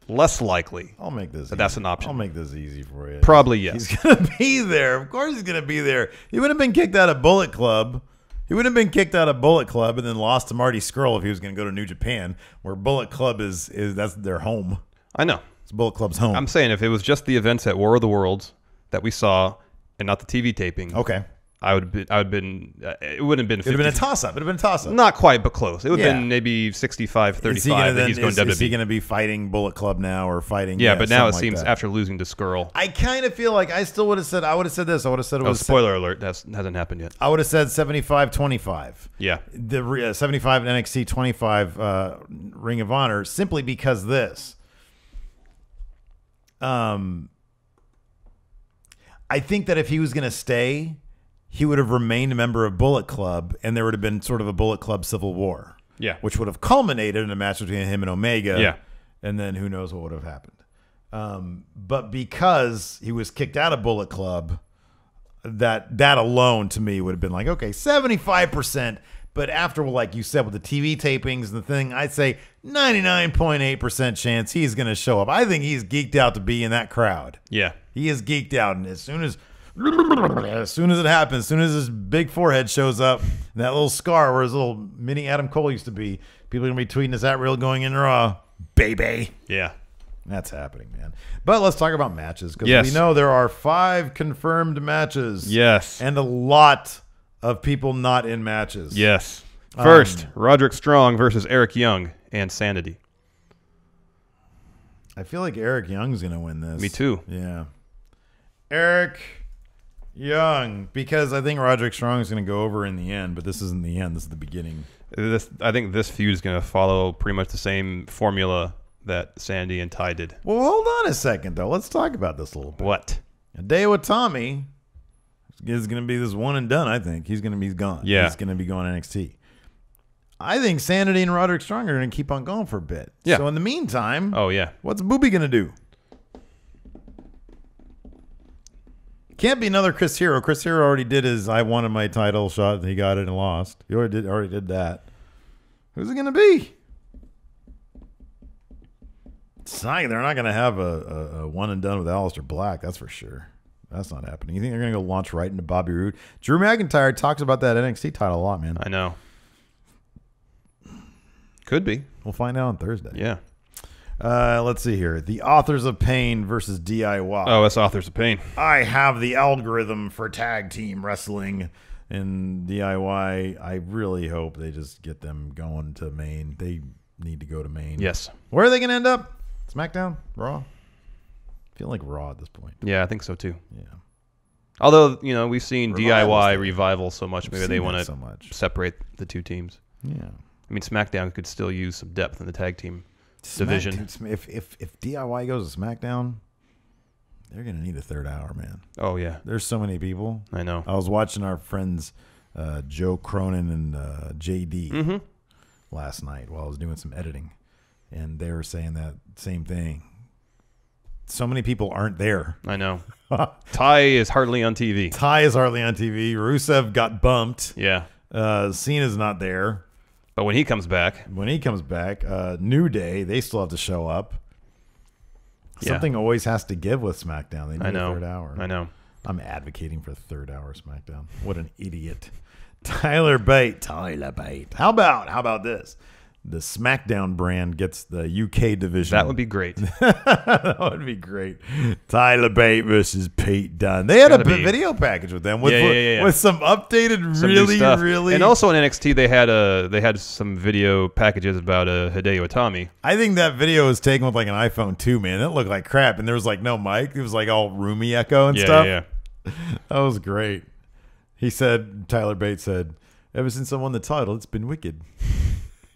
less likely. I'll make this. That's an option. I'll make this easy for you. Probably yes. He's gonna be there. Of course, he's gonna be there. He would have been kicked out of Bullet Club. He would have been kicked out of Bullet Club and then lost to Marty Scurll if he was going to go to New Japan, where Bullet Club is that's their home. I know. It's Bullet Club's home. I'm saying if it was just the events at War of the Worlds that we saw and not the TV taping, okay, it wouldn't have been 50. It would have been a toss-up. It would have been a toss-up. Not quite, but close. It would have been maybe 65-35. He's going WWE. Is he going to be fighting Bullet Club now or fighting? Yeah, but now it like seems that. After losing to Scurll. I kind of feel like I still would have said, I would have said this. I would have said it was. Spoiler alert, that hasn't happened yet. I would have said 75-25. Yeah. The 75 NXT, 25 Ring of Honor, simply because this. I think that if he was going to stay, he would have remained a member of Bullet Club, and there would have been sort of a Bullet Club civil war. Yeah. Which would have culminated in a match between him and Omega. Yeah. And then who knows what would have happened. But because he was kicked out of Bullet Club, that alone to me would have been like, okay, 75%. But after, like you said, with the TV tapings and the thing, I'd say 99.8% chance he's going to show up. I think he's geeked out to be in that crowd. Yeah. He is geeked out. And as soon as it happens, as soon as his big forehead shows up, and that little scar where his little mini Adam Cole used to be, people are going to be tweeting us at Real Going In Raw. Baby. Yeah. That's happening, man. But let's talk about matches, because Yes. we know there are 5 confirmed matches. Yes. And a lot of people not in matches. Yes. First, Roderick Strong versus Eric Young and Sanity. I feel like Eric Young's going to win this. Me too. Yeah. Eric Young, because I think Roderick Strong is going to go over in the end, but this isn't the end. This is the beginning. I think this feud is going to follow pretty much the same formula that Sandy and Ty did. Well, hold on a second, though. Let's talk about this a little bit. What? Hideo Itami is going to be this one and done, I think. He's going to be gone. Yeah. He's going to be going NXT. I think Sanity and Roderick Strong are going to keep on going for a bit. Yeah. So in the meantime, Oh, yeah. what's Booby going to do? Can't be another Chris Hero. Chris Hero already did his I wanted my title shot. He got it and lost. He already did that. Who's it going to be? They're not going to have a one and done with Aleister Black. That's for sure. That's not happening. You think they're going to go launch right into Bobby Roode? Drew McIntyre talks about that NXT title a lot, man. I know. Could be. We'll find out on Thursday. Yeah. Let's see here. The Authors of Pain versus DIY. Oh, that's Authors of Pain. I have the algorithm for tag team wrestling in DIY. I really hope they just get them going to Maine. They need to go to Maine. Yes. Where are they going to end up? SmackDown? Raw? I feel like Raw at this point. Yeah, I think so too. Yeah. Although, we've seen Revival's DIY there. Revival so much, maybe they want so much. to separate the two teams. Yeah. I mean, SmackDown could still use some depth in the tag team division. If DIY goes to SmackDown, they're going to need a third hour, man. Oh, yeah. There's so many people. I know. I was watching our friends Joe Cronin and JD. Mm-hmm. last night while I was doing some editing, and they were saying that same thing. So many people aren't there. I know. Ty is hardly on TV. Ty is hardly on TV. Rusev got bumped. Yeah. Cena's not there. But when he comes back. New Day, they still have to show up. Yeah. Something always has to give with SmackDown. They need a a third hour. I know. I'm advocating for a third hour SmackDown. What an idiot. Tyler Bate. How about this? The SmackDown brand gets the UK division. That would be great. That would be great. Tyler Bate versus Pete Dunne. They had a video package with them with some updated, really. And also in NXT, they had some video packages about Hideo Itami. I think that video was taken with like an iPhone 2, man. It looked like crap, and there was like no mic. It was like all roomy echo and stuff. Yeah. That was great. Tyler Bate said, ever since I won the title, it's been wicked.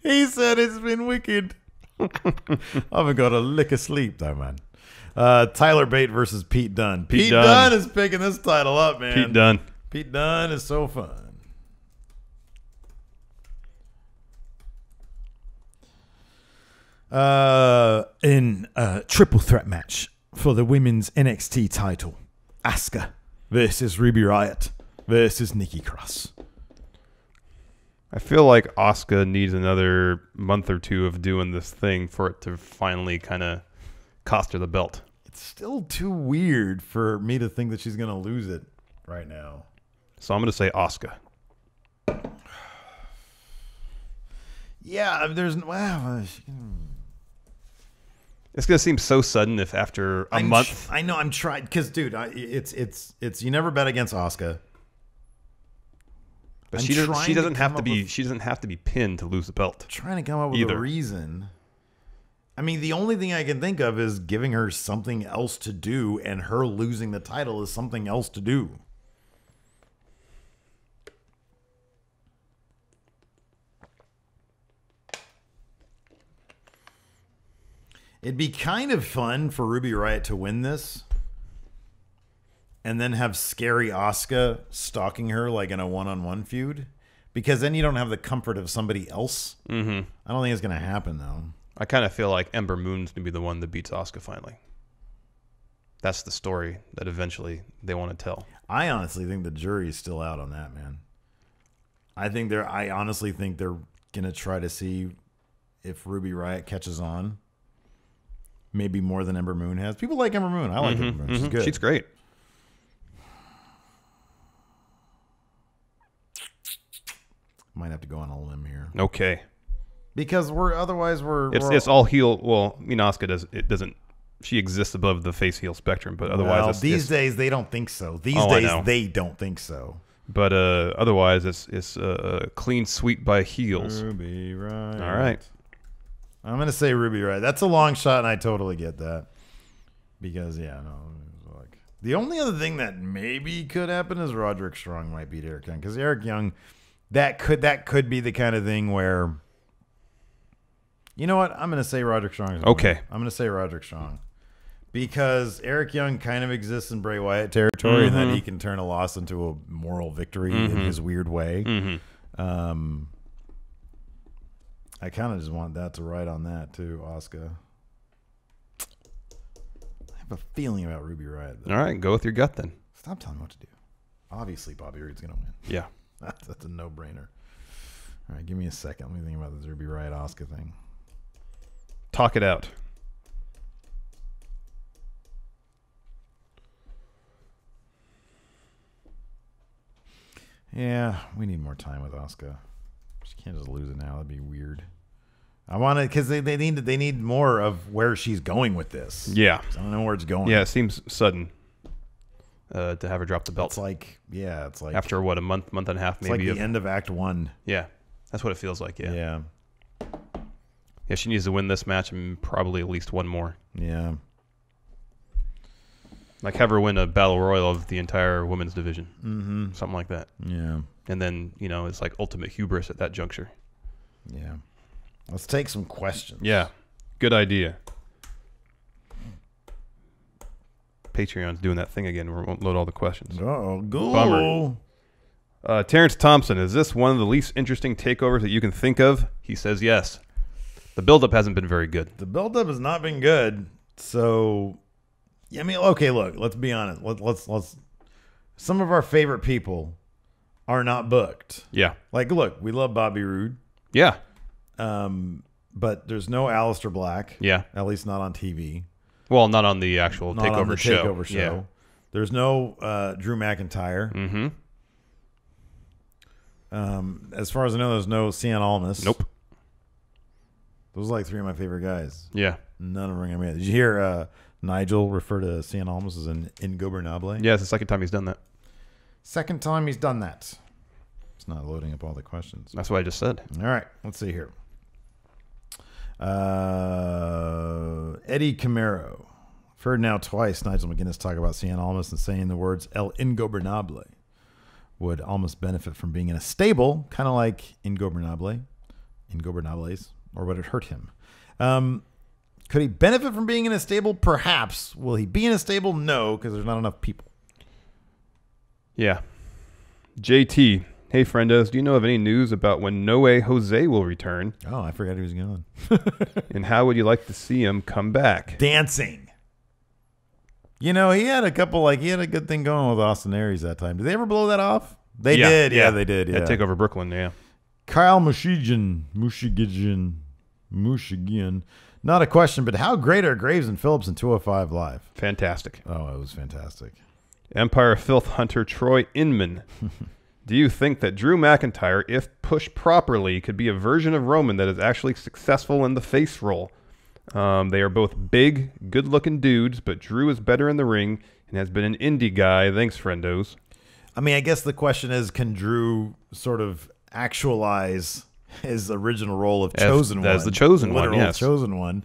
He said it's been wicked. I haven't got a lick of sleep, though, man. Tyler Bate versus Pete Dunne. Pete Dunne is picking this title up, man. Pete Dunne is so fun. In a triple threat match for the women's NXT title, Asuka versus Ruby Riott versus Nikki Cross. I feel like Asuka needs another month or two of doing this thing for it to finally kind of cost her the belt. It's still too weird for me to think that she's going to lose it right now. So I'm going to say Asuka. Yeah, there's it's going to seem so sudden if after a month. I know, I'm trying because, dude, it's you never bet against Asuka. But she doesn't have to be pinned to lose the belt. I'm trying to come up with a reason. I mean, the only thing I can think of is giving her something else to do, and her losing the title is something else to do. It'd be kind of fun for Ruby Riott to win this and then have scary Asuka stalking her like in a one-on-one feud, because then you don't have the comfort of somebody else. Mm-hmm. I don't think it's going to happen, though. I kind of feel like Ember Moon's going to be the one that beats Asuka finally. That's the story that eventually they want to tell. I honestly think the jury is still out on that, man. I honestly think they're going to try to see if Ruby Riott catches on. Maybe more than Ember Moon has. People like Ember Moon. I like Ember Moon. She's good. She's great. Might have to go on a limb here. Okay. Because it's all heel. Well, I mean, Asuka doesn't. She exists above the face heel spectrum, but otherwise, these days they don't think so. They don't think so. But otherwise, it's a clean sweep by heels. Ruby Riott. All right. I'm gonna say Ruby Riott. That's a long shot, and I totally get that. Because the only other thing that maybe could happen is Roderick Strong might beat Eric Young, because Eric Young. That could be the kind of thing where, you know what? I'm going to say Roderick Strong. Okay. I'm going to say Roderick Strong. Because Eric Young kind of exists in Bray Wyatt territory, and then he can turn a loss into a moral victory in his weird way. I kind of just want that to ride on that, too, Asuka. I have a feeling about Ruby Riott, though. All right, go with your gut, then. Stop telling me what to do. Obviously, Bobby Roode's going to win. Yeah. That's a no-brainer. All right, give me a second. Let me think about this Ruby Riott Asuka thing. Talk it out. Yeah, we need more time with Asuka. She can't just lose it now. That'd be weird. I want to, because they need more of where she's going with this. Yeah, I don't know where it's going. Yeah, it seems sudden. To have her drop the belt. It's like after what, a month and a half, maybe. It's like the end of Act 1. Yeah, that's what it feels like. Yeah. Yeah, she needs to win this match and probably at least one more. Yeah. Like have her win a battle royal of the entire women's division. Mm-hmm. Something like that. Yeah. And then, it's like ultimate hubris at that juncture. Yeah. Let's take some questions. Yeah. Good idea. Patreon's doing that thing again. We won't load all the questions. Oh, go. Bummer. Terrence Thompson, is this one of the least interesting takeovers that you can think of? He says yes. The buildup hasn't been very good. The buildup has not been good. So, I mean, okay, look, let's be honest. Let's. Some of our favorite people are not booked. Yeah. Like, look, we love Bobby Roode. Yeah. But there's no Aleister Black. Yeah. At least not on TV. Well, not on the actual Not takeover on the show. takeover show. Yeah. There's no Drew McIntyre. Mm-hmm. As far as I know, there's no Cien Almas. Nope. Those are like three of my favorite guys. Yeah. None of them are going to be. Did you hear Nigel refer to Cien Almas as an ingobernable? Yeah, it's the second time he's done that. Second time he's done that. It's not loading up all the questions. That's what I just said. All right. Let's see here. Eddie Camaro. I've heard now twice Nigel McGuinness talk about Cien Almas and saying the words El Ingobernable. Would Almas benefit from being in a stable, kind of like Ingobernables, or would it hurt him? Could he benefit from being in a stable? Perhaps. Will he be in a stable? No, because there's not enough people. Yeah. JT. Hey, friendos, do you know of any news about when Noe Jose will return? Oh, I forgot he was gone. And how would you like to see him come back? Dancing. You know, he had a good thing going with Austin Aries that time. Did they ever blow that off? They did. Yeah, they did. Yeah. Take over Brooklyn, yeah. Kyle Mushigian. Not a question, but how great are Graves and Phillips in 205 Live? Fantastic. Oh, it was fantastic. Empire Filth Hunter Troy Inman. Do you think that Drew McIntyre, if pushed properly, could be a version of Roman that is actually successful in the face role? They are both big, good-looking dudes, but Drew is better in the ring and has been an indie guy. Thanks, friendos. I mean, I guess the question is, can Drew sort of actualize his original role of Chosen One? As the Chosen One, yes. Chosen One.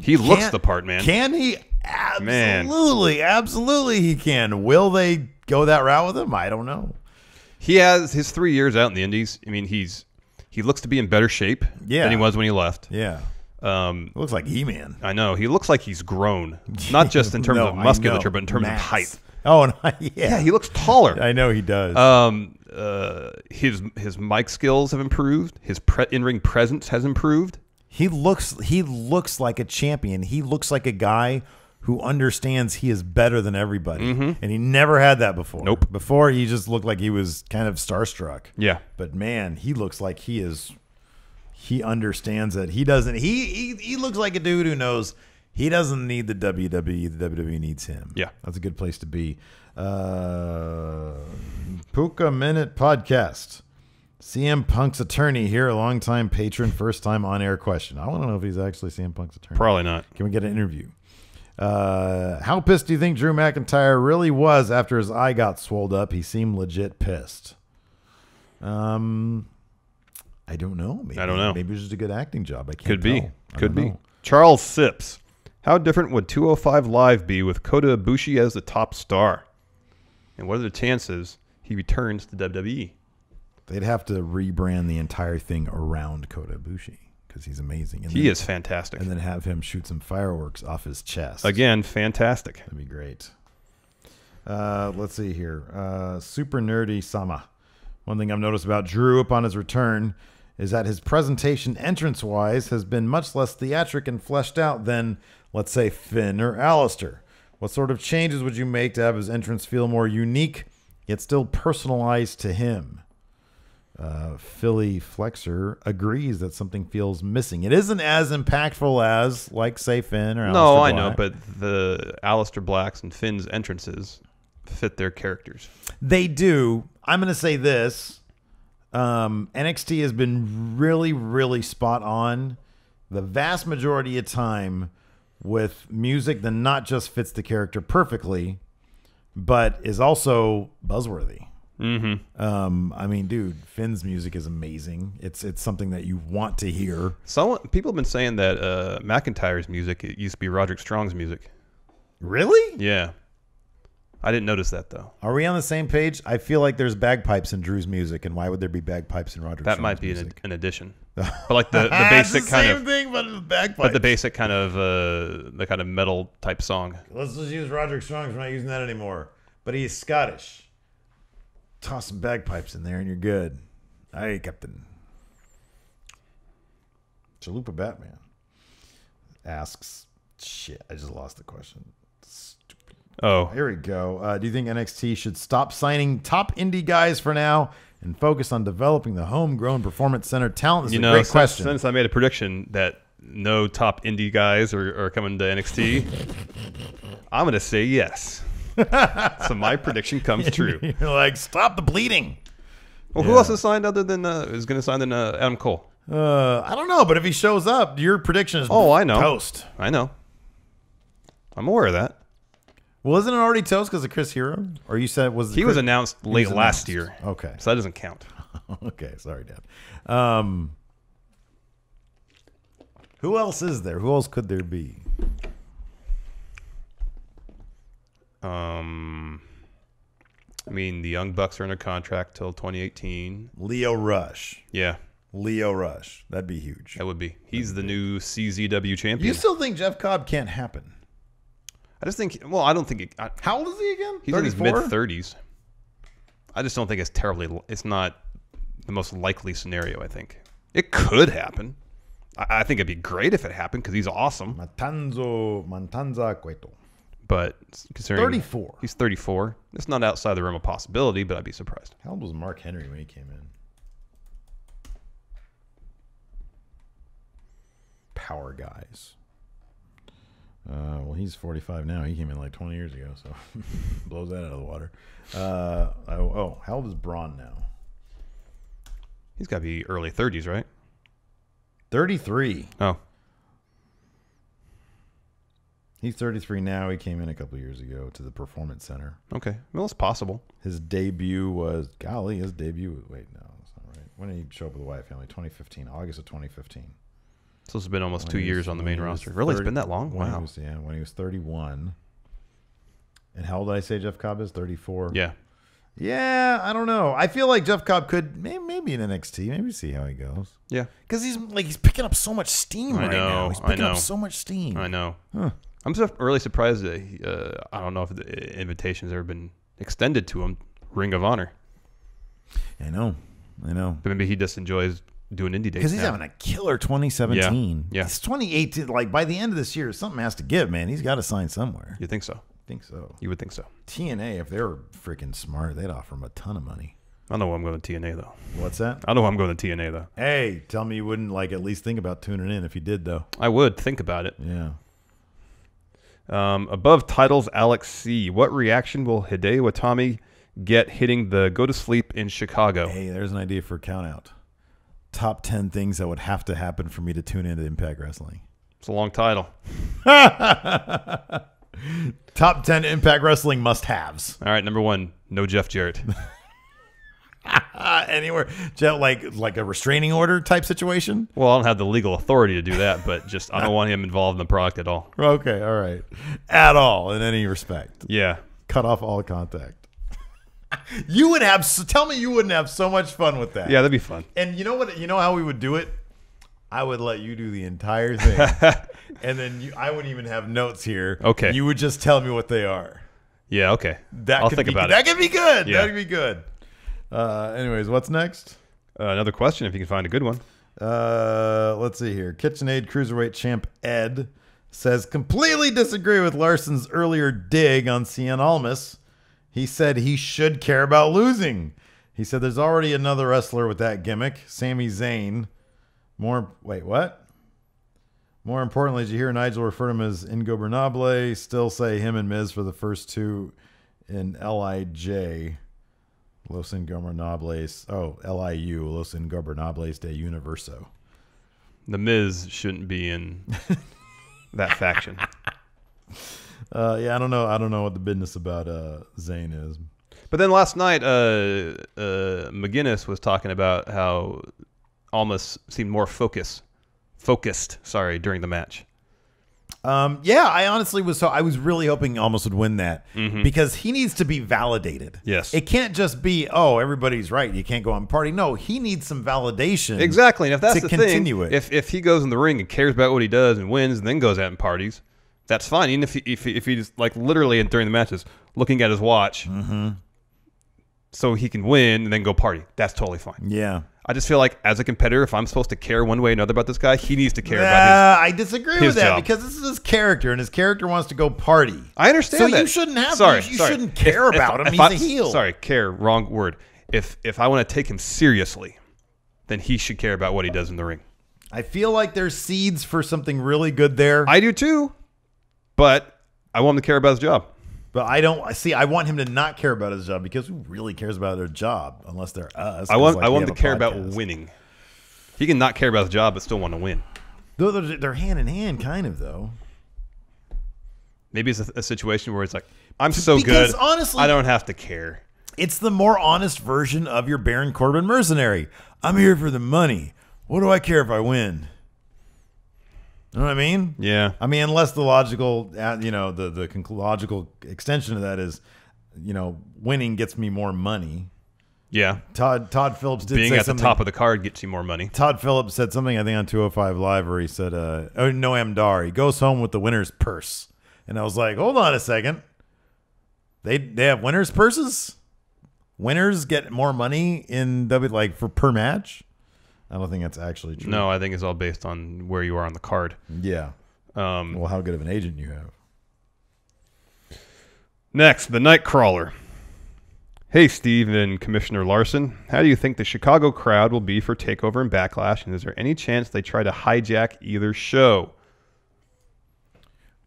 He looks the part, man. Can he? Absolutely he can. Will they go that route with him? I don't know. He has his 3 years out in the Indies. I mean, he looks to be in better shape than he was when he left. Yeah. Looks like He-Man. I know. He looks like he's grown. Not just in terms of musculature, but in terms of height. Oh, and yeah. He looks taller. I know he does. His mic skills have improved. His in-ring presence has improved. He looks like a champion. He looks like a guy who understands he is better than everybody. And he never had that before. Nope. Before, he just looked like he was kind of starstruck. Yeah. But man, he looks like he understands that he doesn't. He looks like a dude who knows he doesn't need the WWE. The WWE needs him. Yeah. That's a good place to be. Puka Minute Podcast. CM Punk's attorney here, a longtime patron, first time on air question. I want to know if he's actually CM Punk's attorney. Probably not. Can we get an interview? How pissed do you think Drew McIntyre really was after his eye got swelled up? He seemed legit pissed. I don't know. Maybe, I don't know. Maybe it was just a good acting job. I can't Could tell. be. Could be. Charles Sips. How different would 205 Live be with Kota Ibushi as the top star? And what are the chances he returns to WWE? They'd have to rebrand the entire thing around Kota Ibushi because he's amazing. And he is fantastic. And then have him shoot some fireworks off his chest. Again, fantastic. That'd be great. Let's see here. Super Nerdy Sama. One thing I've noticed about Drew upon his return is that his presentation entrance-wise has been much less theatric and fleshed out than, let's say, Finn or Aleister. What sort of changes would you make to have his entrance feel more unique, yet still personalized to him? Philly Flexer agrees that something feels missing. It isn't as impactful as, like, say, Finn or Aleister Black. I know, but the Aleister Blacks and Finn's entrances fit their characters. They do. I'm going to say this. NXT has been really, really spot on the vast majority of time with music that not just fits the character perfectly, but is also buzzworthy. I mean, dude, Finn's music is amazing. It's something that you want to hear. People have been saying that McIntyre's music, it used to be Roderick Strong's music. Really? Yeah. I didn't notice that, though. Are we on the same page? I feel like there's bagpipes in Drew's music, and why would there be bagpipes in Roderick Strong's That might be music? an addition. But like the basic the kind same of thing, but with bagpipes. But the basic kind of the kind of metal type song. Let's just use Roderick Strong's. We're not using that anymore. But he's Scottish. Toss some bagpipes in there and you're good. Aye, Captain. Chalupa Batman asks, shit, I just lost the question. Stupid. Oh. Here we go. Do you think NXT should stop signing top indie guys for now and focus on developing the homegrown performance center talent? This is a great question. Since I made a prediction that no top indie guys are coming to NXT, I'm going to say yes. So my prediction comes true. You're like, stop the bleeding. Well, who else is signed other than is going to sign than Adam Cole? I don't know, but if he shows up, your prediction is I know. toast. I know. I'm aware of that. Well, isn't it already toast because of Chris Hero? Or you said was he was announced late last year. Okay, so that doesn't count. Okay, sorry, Dad. Who else is there? Who else could there be? I mean, the Young Bucks are under contract till 2018. Leo Rush. Yeah. Leo Rush. That'd be huge. That would be. He's the new CZW champion. You still think Jeff Cobb can't happen? I just think, well, I don't think it. How old is he again? He's 34? In his mid-30s. I just don't think it's terribly, it's not the most likely scenario, I think. It could happen. I think it'd be great if it happened because he's awesome. Matanza Cueto. But considering 34. He's 34. It's not outside the realm of possibility, but I'd be surprised. How old was Mark Henry when he came in? Power guys. Well, he's 45 now. He came in like 20 years ago, so blows that out of the water. How old is Braun now? He's got to be early 30s, right? 33. Oh. He's 33 now. He came in a couple years ago to the Performance Center. Okay. Well, it's possible. His debut was, wait, no, that's not right. When did he show up with the Wyatt family? 2015, August of 2015. So it's been almost 2 years on the main roster. Really? It's been that long? Wow. When he was 31. And how old did I say Jeff Cobb is? 34? Yeah. Yeah, I don't know. I feel like Jeff Cobb could maybe in NXT, maybe see how he goes. Yeah. Because he's picking up so much steam right now. He's picking up so much steam. I know. Huh. I'm really surprised that I don't know if the invitation's ever been extended to him. Ring of Honor. I know. But maybe he just enjoys doing indie days because he's having a killer 2017. Yeah. It's 2018. Like by the end of this year, something has to give, man. He's got to sign somewhere. You think so? I think so. You would think so. TNA, if they were freaking smart, they'd offer him a ton of money. I know I'm going to TNA though. What's that? I know I'm going to TNA though. Hey, tell me you wouldn't like at least think about tuning in if you did though. I would think about it. Yeah. Above titles, Alex C. What reaction will Hideo Itami get hitting the go to sleep in Chicago? Hey, there's an idea for a count out. Top 10 things that would have to happen for me to tune into Impact Wrestling. It's a long title. Top 10 Impact Wrestling must-haves. All right, number 1, no Jeff Jarrett. Anywhere, Jeff, like a restraining order type situation. Well, I don't have the legal authority to do that, but just I don't want him involved in the product at all. Okay, all right, at all in any respect. Yeah, cut off all contact. You would have. Tell me you wouldn't have so much fun with that. Yeah, that'd be fun. And you know what? You know how we would do it? I would let you do the entire thing, and then I wouldn't even have notes here. Okay, you would just tell me what they are. Yeah. Okay. I'll think about it. That could be good. Yeah. That could be good. Anyways, what's next? Another question, if you can find a good one. Let's see here. KitchenAid Cruiserweight Champ Ed says, completely disagree with Larson's earlier dig on Cien Almas. He said he should care about losing. He said there's already another wrestler with that gimmick, Sami Zayn. Wait, what? More importantly, did you hear Nigel refer to him as Ingobernable? Still say him and Miz for the first two in LIJ. Los Ingobernables. Oh, LIU. Los Ingobernables de Universo. The Miz shouldn't be in that faction. Yeah, I don't know. I don't know what the business about Zayn is. But then last night, McGuinness was talking about how Almas seemed more focused. During the match. Yeah, I honestly was. I was really hoping Almas would win that because he needs to be validated. Yes, it can't just be everybody's right. You can't go on party. No, he needs some validation. Exactly, and if that's to the continue thing, it. if he goes in the ring and cares about what he does and wins and then goes out and parties, that's fine. Even if he's like literally during the matches looking at his watch, so he can win and then go party. That's totally fine. Yeah. I just feel like as a competitor, if I'm supposed to care one way or another about this guy, he needs to care about I disagree with that job. because this is his character, and his character wants to go party. I understand so that. you shouldn't have. You Sorry. shouldn't care about him. If He's a heel. Sorry, care. Wrong word. If I want to take him seriously, then he should care about what he does in the ring. I feel like there's seeds for something really good there. I do too, but I want him to care about his job. But I don't see. I want him to not care about his job because who really cares about their job unless they're us? I want him to care about winning. He can not care about his job but still want to win. They're hand in hand, kind of though. Maybe it's a situation where it's like, I'm so good, honestly, I don't have to care. It's the more honest version of your Baron Corbin mercenary. I'm here for the money. What do I care if I win? You know what I mean? Yeah. I mean, unless the logical, the logical extension of that is, winning gets me more money. Yeah. Todd Phillips did being say at the top of the card gets you more money. Todd Phillips said something, I think, on 205 Live where he said, Noam Dar, he goes home with the winner's purse. And I was like, hold on a second. They have winner's purses? Winners get more money in per match? I don't think that's actually true. No, I think it's all based on where you are on the card. Yeah. Well, how good of an agent you have. Next, the Nightcrawler. Hey, Steve and Commissioner Larson. How do you think the Chicago crowd will be for TakeOver and Backlash? And is there any chance they try to hijack either show?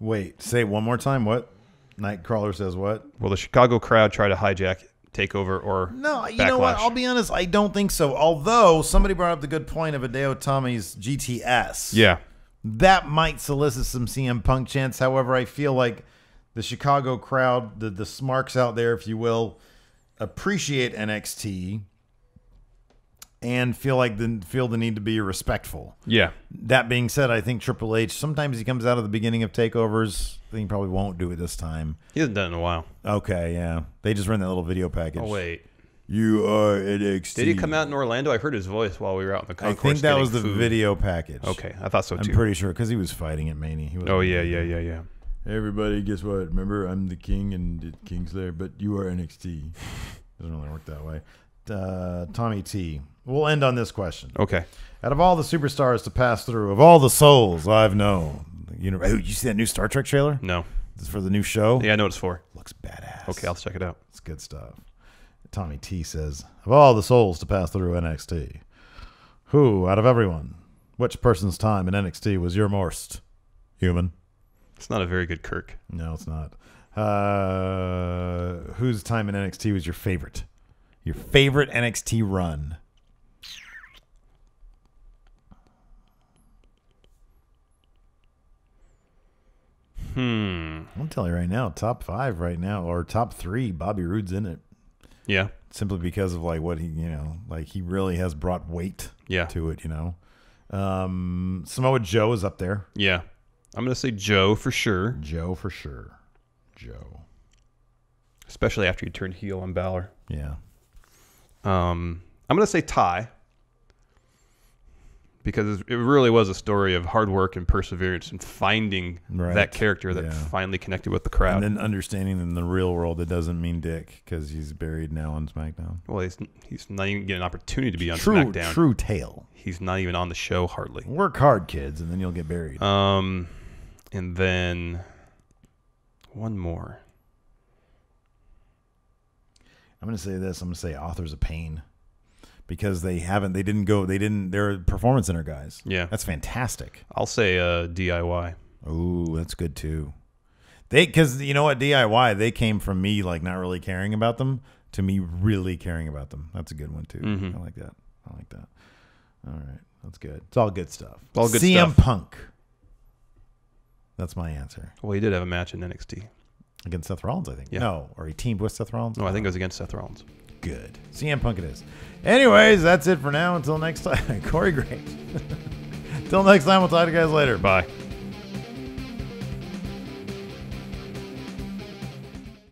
Wait, say it one more time. What? Nightcrawler says what? Will the Chicago crowd try to hijack TakeOver or No, you Backlash? know what? I'll be honest. I don't think so. Although somebody brought up the good point of Hideo Itami's GTS. Yeah. That might solicit some CM Punk chants. However, I feel like the Chicago crowd, the smarks out there, if you will, appreciate NXT and feel the need to be respectful. Yeah. That being said, I think Triple H, sometimes he comes out at the beginning of takeovers. I think he probably won't do it this time. He hasn't done it in a while. Okay, yeah. They just ran that little video package. Oh, wait. You are NXT. Did he come out in Orlando? I heard his voice while we were out in the concourse. I think that was the food. video package. Okay, I thought so too. I'm pretty sure because he was fighting at Mania. Oh, yeah. Hey, everybody, guess what? Remember, I'm the king and the King's there, but you are NXT. Doesn't really work that way. Tommy T. We'll end on this question. Okay. Out of all the superstars to pass through, of all the souls I've known, did you see that new Star Trek trailer? No. This is for the new show? Yeah, I know what it's for. Looks badass. Okay, I'll check it out. It's good stuff. Tommy T says, of all the souls to pass through NXT, who, out of everyone, which person's time in NXT was your most human? It's not a very good Kirk. No, it's not. Whose time in NXT was your favorite? Your favorite NXT run? I'll tell you right now, top 5 right now, or top 3, Bobby Roode's in it. Yeah. Simply because of what he, he really has brought weight to it, Samoa Joe is up there. Yeah. I'm going to say Joe for sure. Joe for sure. Joe. Especially after he turned heel on Balor. Yeah. I'm going to say Ty. Because it really was a story of hard work and perseverance and finding that character that finally connected with the crowd. And then understanding in the real world it doesn't mean dick because he's buried now on SmackDown. Well, he's not even getting an opportunity to be on SmackDown. True tale. He's not even on the show hardly. Work hard, kids, and then you'll get buried. And then one more. I'm going to say this. I'm going to say Authors of Pain. Because they're performance center guys. Yeah. That's fantastic. I'll say DIY. Ooh, that's good too. Because you know what, DIY, they came from me not really caring about them to me really caring about them. That's a good one too. Mm-hmm. I like that. All right. That's good. It's all good stuff. All good CM stuff. Punk. That's my answer. Well, he did have a match in NXT. Against Seth Rollins, I think. Yeah. No, or he teamed with Seth Rollins. No, I think it was against Seth Rollins. Good. CM Punk it is. Anyways, that's it for now. Until next time. Corey Graves. Until next time, we'll talk to you guys later. Bye.